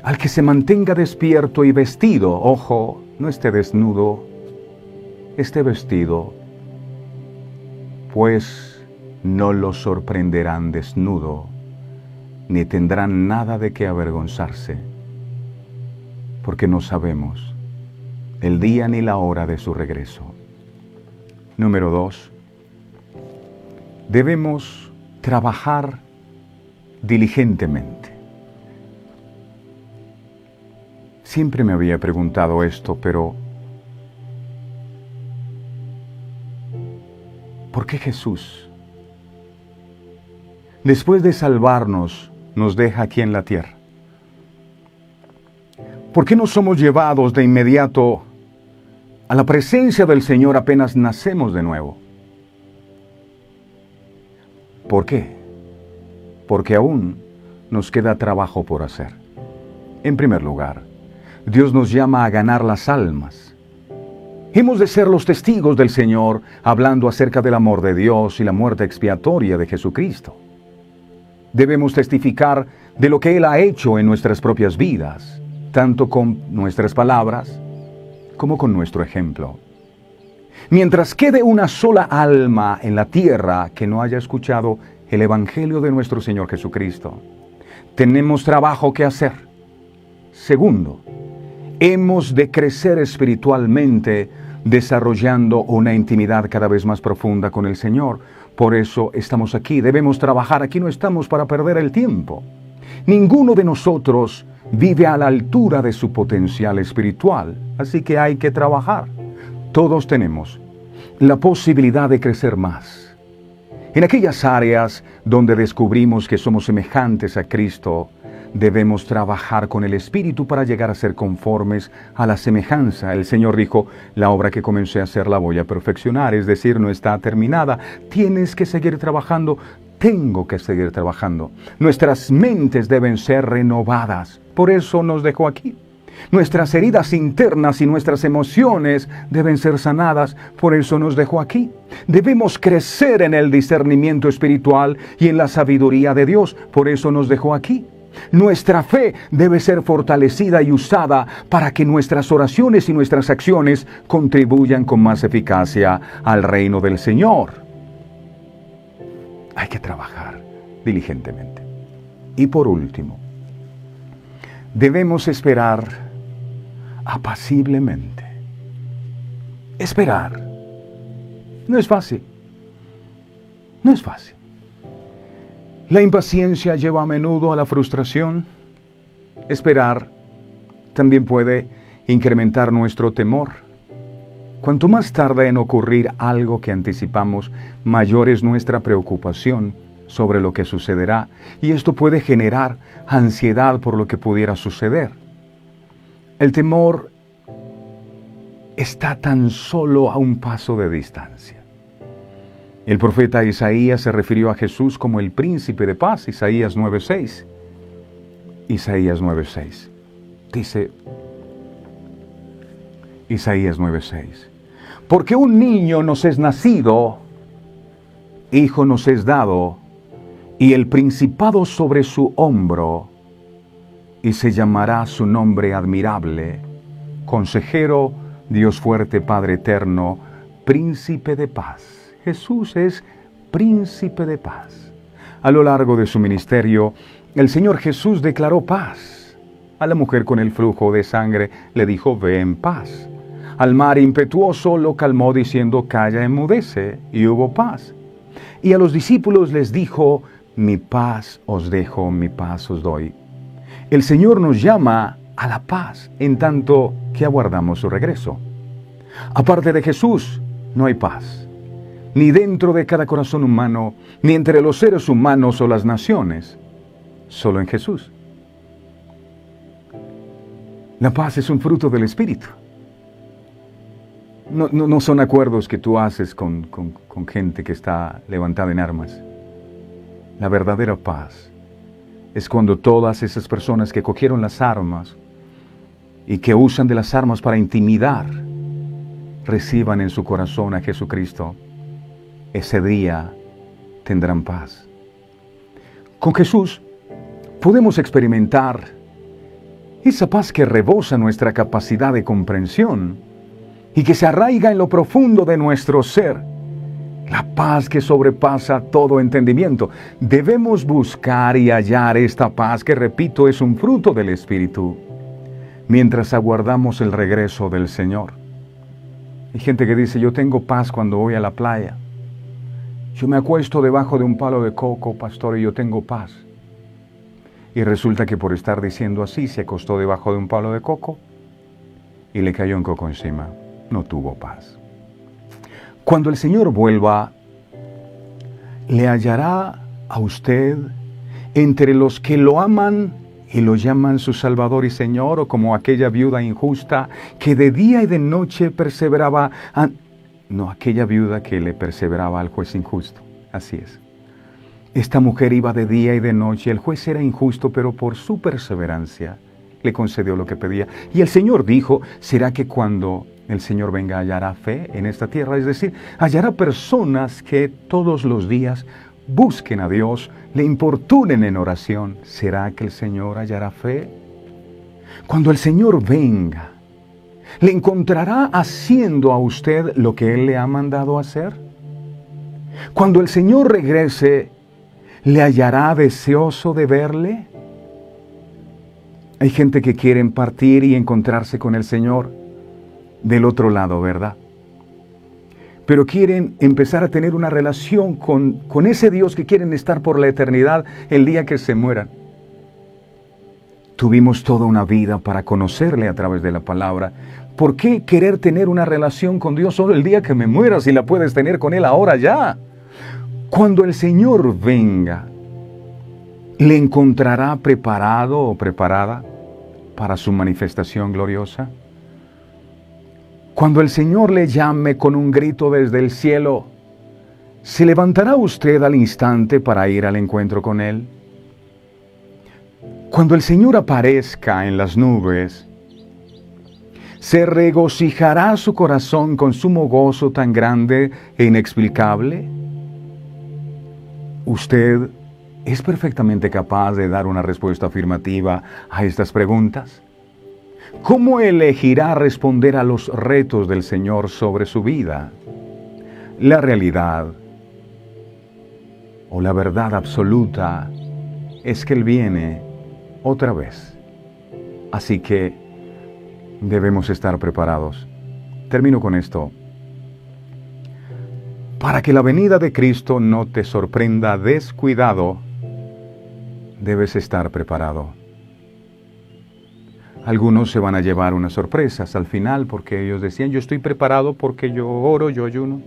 al que se mantenga despierto y vestido. Ojo, no esté desnudo, esté vestido, pues no lo sorprenderán desnudo, ni tendrán nada de qué avergonzarse, porque no sabemos el día ni la hora de su regreso. Número 2. Debemos trabajar diligentemente. Siempre me había preguntado esto, pero ¿por qué Jesús, después de salvarnos, nos deja aquí en la tierra? ¿Por qué no somos llevados de inmediato a la presencia del Señor apenas nacemos de nuevo? ¿Por qué? Porque aún nos queda trabajo por hacer. En primer lugar, Dios nos llama a ganar las almas. Hemos de ser los testigos del Señor, hablando acerca del amor de Dios y la muerte expiatoria de Jesucristo. Debemos testificar de lo que Él ha hecho en nuestras propias vidas, tanto con nuestras palabras como con nuestro ejemplo. Mientras quede una sola alma en la tierra que no haya escuchado el Evangelio de nuestro Señor Jesucristo, tenemos trabajo que hacer. Segundo, hemos de crecer espiritualmente, desarrollando una intimidad cada vez más profunda con el Señor. Por eso estamos aquí, debemos trabajar. Aquí no estamos para perder el tiempo. Ninguno de nosotros vive a la altura de su potencial espiritual, así que hay que trabajar. Todos tenemos la posibilidad de crecer más. En aquellas áreas donde descubrimos que somos semejantes a Cristo, debemos trabajar con el Espíritu para llegar a ser conformes a la semejanza. El Señor dijo, la obra que comencé a hacer la voy a perfeccionar, es decir, no está terminada. Tienes que seguir trabajando, tengo que seguir trabajando. Nuestras mentes deben ser renovadas, por eso nos dejó aquí. Nuestras heridas internas y nuestras emociones deben ser sanadas, por eso nos dejó aquí. Debemos crecer en el discernimiento espiritual y en la sabiduría de Dios, por eso nos dejó aquí. Nuestra fe debe ser fortalecida y usada para que nuestras oraciones y nuestras acciones contribuyan con más eficacia al reino del Señor. Hay que trabajar diligentemente. Y por último, debemos esperar apaciblemente. Esperar no es fácil. No es fácil. La impaciencia lleva a menudo a la frustración. Esperar también puede incrementar nuestro temor. Cuanto más tarda en ocurrir algo que anticipamos, mayor es nuestra preocupación sobre lo que sucederá, y esto puede generar ansiedad por lo que pudiera suceder. El temor está tan solo a un paso de distancia. El profeta Isaías se refirió a Jesús como el príncipe de paz, Isaías 9:6. Isaías 9:6. Dice Isaías 9:6. Porque un niño nos es nacido, hijo nos es dado, y el principado sobre su hombro, y se llamará su nombre admirable, consejero, Dios fuerte, Padre eterno, príncipe de paz. Jesús es príncipe de paz. A lo largo de su ministerio, el Señor Jesús declaró paz. A la mujer con el flujo de sangre le dijo, ve en paz. Al mar impetuoso lo calmó diciendo, calla, enmudece, y hubo paz. Y a los discípulos les dijo, mi paz os dejo, mi paz os doy. El Señor nos llama a la paz en tanto que aguardamos su regreso. Aparte de Jesús, no hay paz. ni dentro de cada corazón humano, ni entre los seres humanos o las naciones, solo en Jesús. La paz es un fruto del Espíritu. No son acuerdos que tú haces con gente que está levantada en armas. La verdadera paz es cuando todas esas personas que cogieron las armas y que usan de las armas para intimidar, reciban en su corazón a Jesucristo. Ese día tendrán paz. Con Jesús podemos experimentar esa paz que rebosa nuestra capacidad de comprensión y que se arraiga en lo profundo de nuestro ser. La paz que sobrepasa todo entendimiento. Debemos buscar y hallar esta paz que, repito, es un fruto del Espíritu, mientras aguardamos el regreso del Señor. Hay gente que dice, yo tengo paz cuando voy a la playa. Yo me acuesto debajo de un palo de coco, pastor, y yo tengo paz. Y resulta que por estar diciendo así, se acostó debajo de un palo de coco y le cayó un coco encima. No tuvo paz. Cuando el Señor vuelva, le hallará a usted entre los que lo aman y lo llaman su Salvador y Señor, o como aquella viuda injusta que de día y de noche perseveraba. No, aquella viuda que le perseveraba al juez injusto. Así es. Esta mujer iba de día y de noche. El juez era injusto, pero por su perseverancia le concedió lo que pedía. Y el Señor dijo, ¿será que cuando el Señor venga hallará fe en esta tierra? Es decir, hallará personas que todos los días busquen a Dios, le importunen en oración. ¿Será que el Señor hallará fe? Cuando el Señor venga, ¿le encontrará haciendo a usted lo que Él le ha mandado hacer? Cuando el Señor regrese, ¿le hallará deseoso de verle? Hay gente que quiere partir y encontrarse con el Señor del otro lado, ¿verdad? Pero quieren empezar a tener una relación con ese Dios que quieren estar por la eternidad el día que se mueran. Tuvimos toda una vida para conocerle a través de la palabra. ¿Por qué querer tener una relación con Dios solo el día que me muera si la puedes tener con Él ahora ya? Cuando el Señor venga, ¿le encontrará preparado o preparada para su manifestación gloriosa? Cuando el Señor le llame con un grito desde el cielo, ¿se levantará usted al instante para ir al encuentro con Él? Cuando el Señor aparezca en las nubes, ¿se regocijará su corazón con sumo gozo tan grande e inexplicable? ¿Usted es perfectamente capaz de dar una respuesta afirmativa a estas preguntas? ¿Cómo elegirá responder a los retos del Señor sobre su vida? La realidad o la verdad absoluta es que Él viene otra vez. Así que debemos estar preparados. Termino con esto. Para que la venida de Cristo no te sorprenda descuidado, debes estar preparado. Algunos se van a llevar unas sorpresas al final porque ellos decían, yo estoy preparado porque yo oro, yo ayuno.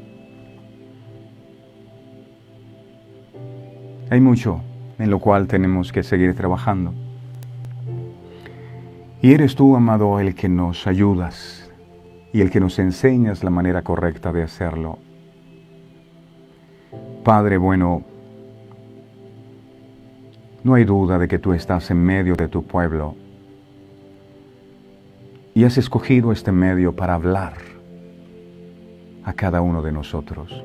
Hay mucho en lo cual tenemos que seguir trabajando. Y eres tú, amado, el que nos ayudas y el que nos enseñas la manera correcta de hacerlo. Padre bueno, no hay duda de que tú estás en medio de tu pueblo y has escogido este medio para hablar a cada uno de nosotros.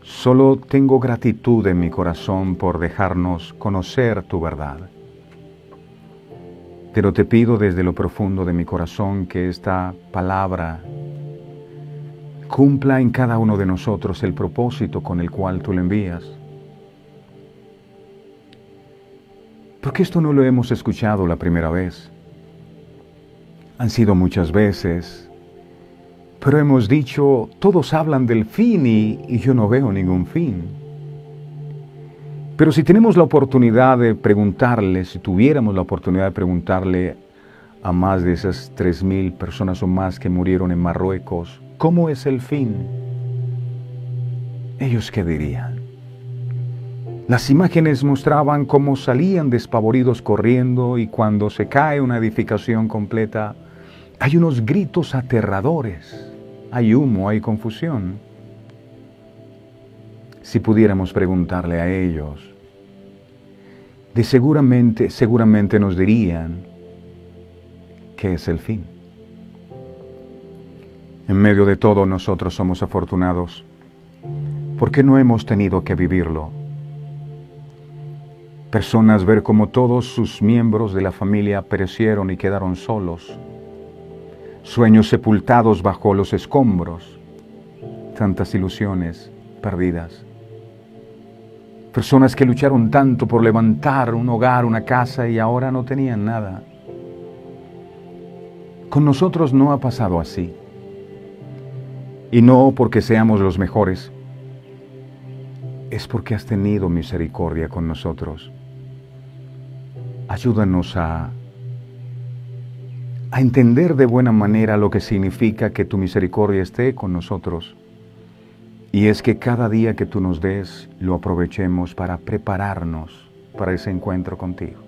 Solo tengo gratitud en mi corazón por dejarnos conocer tu verdad. Pero te pido desde lo profundo de mi corazón que esta palabra cumpla en cada uno de nosotros el propósito con el cual tú lo envías. Porque esto no lo hemos escuchado la primera vez. Han sido muchas veces, pero hemos dicho, todos hablan del fin y yo no veo ningún fin. Pero si tenemos la oportunidad de preguntarle, si tuviéramos la oportunidad de preguntarle a más de esas 3.000 personas o más que murieron en Marruecos, ¿cómo es el fin? ¿Ellos qué dirían? Las imágenes mostraban cómo salían despavoridos corriendo y cuando se cae una edificación completa, hay unos gritos aterradores, hay humo, hay confusión. Si pudiéramos preguntarle a ellos, seguramente nos dirían qué es el fin. En medio de todo nosotros somos afortunados porque no hemos tenido que vivirlo. Personas ver cómo todos sus miembros de la familia perecieron y quedaron solos. Sueños sepultados bajo los escombros. Tantas ilusiones perdidas. Personas que lucharon tanto por levantar un hogar, una casa y ahora no tenían nada. Con nosotros no ha pasado así. Y no porque seamos los mejores. Es porque has tenido misericordia con nosotros. Ayúdanos a entender de buena manera lo que significa que tu misericordia esté con nosotros. Y es que cada día que tú nos des, lo aprovechemos para prepararnos para ese encuentro contigo.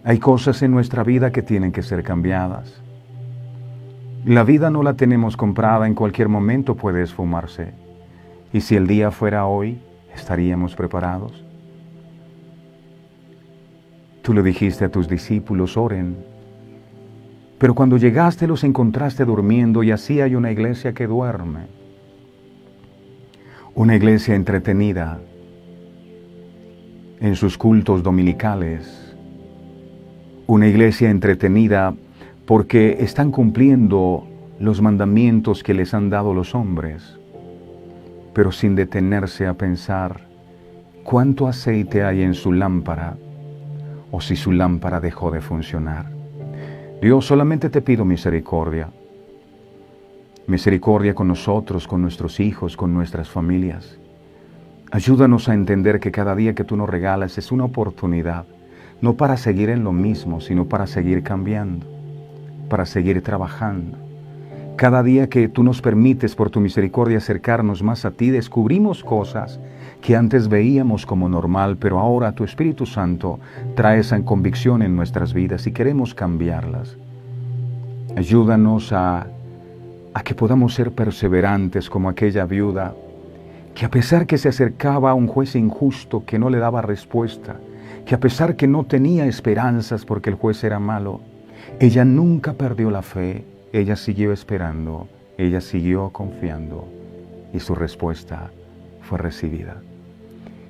Hay cosas en nuestra vida que tienen que ser cambiadas. La vida no la tenemos comprada, en cualquier momento puede esfumarse. Y si el día fuera hoy, ¿estaríamos preparados? Tú le dijiste a tus discípulos, oren. Pero cuando llegaste los encontraste durmiendo y así hay una iglesia que duerme. Una iglesia entretenida en sus cultos dominicales. Una iglesia entretenida porque están cumpliendo los mandamientos que les han dado los hombres, pero sin detenerse a pensar cuánto aceite hay en su lámpara o si su lámpara dejó de funcionar. Dios, solamente te pido misericordia. Misericordia con nosotros, con nuestros hijos, con nuestras familias. Ayúdanos a entender que cada día que tú nos regalas es una oportunidad, no para seguir en lo mismo, sino para seguir cambiando, para seguir trabajando. Cada día que tú nos permites por tu misericordia acercarnos más a ti, descubrimos cosas que antes veíamos como normal, pero ahora tu Espíritu Santo trae esa convicción en nuestras vidas y queremos cambiarlas. Ayúdanos a que podamos ser perseverantes como aquella viuda, que a pesar que se acercaba a un juez injusto que no le daba respuesta, que a pesar que no tenía esperanzas porque el juez era malo, ella nunca perdió la fe, ella siguió esperando, ella siguió confiando y su respuesta fue recibida.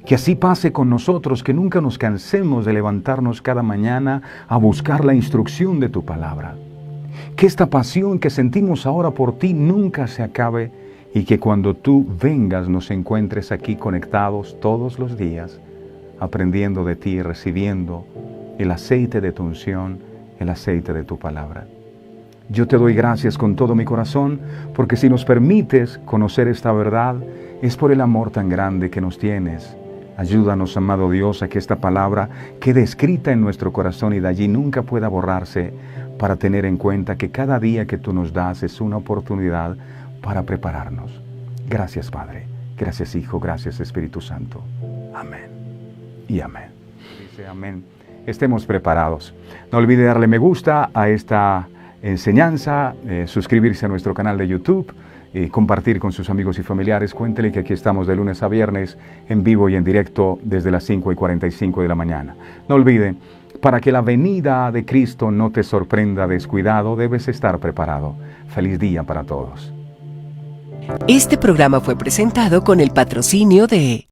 Que así pase con nosotros, que nunca nos cansemos de levantarnos cada mañana a buscar la instrucción de tu palabra. Que esta pasión que sentimos ahora por ti nunca se acabe y que cuando tú vengas nos encuentres aquí conectados todos los días, aprendiendo de ti y recibiendo el aceite de tu unción, el aceite de tu palabra. Yo te doy gracias con todo mi corazón, porque si nos permites conocer esta verdad, es por el amor tan grande que nos tienes. Ayúdanos, amado Dios, a que esta palabra quede escrita en nuestro corazón y de allí nunca pueda borrarse, para tener en cuenta que cada día que tú nos das es una oportunidad para prepararnos. Gracias, Padre. Gracias, Hijo. Gracias, Espíritu Santo. Amén y amén. Dice amén. Estemos preparados. No olvide darle me gusta a esta enseñanza, suscribirse a nuestro canal de YouTube, compartir con sus amigos y familiares. Cuéntele que aquí estamos de lunes a viernes en vivo y en directo desde las 5:45 de la mañana. No olvide, para que la venida de Cristo no te sorprenda descuidado, debes estar preparado. Feliz día para todos. Este programa fue presentado con el patrocinio de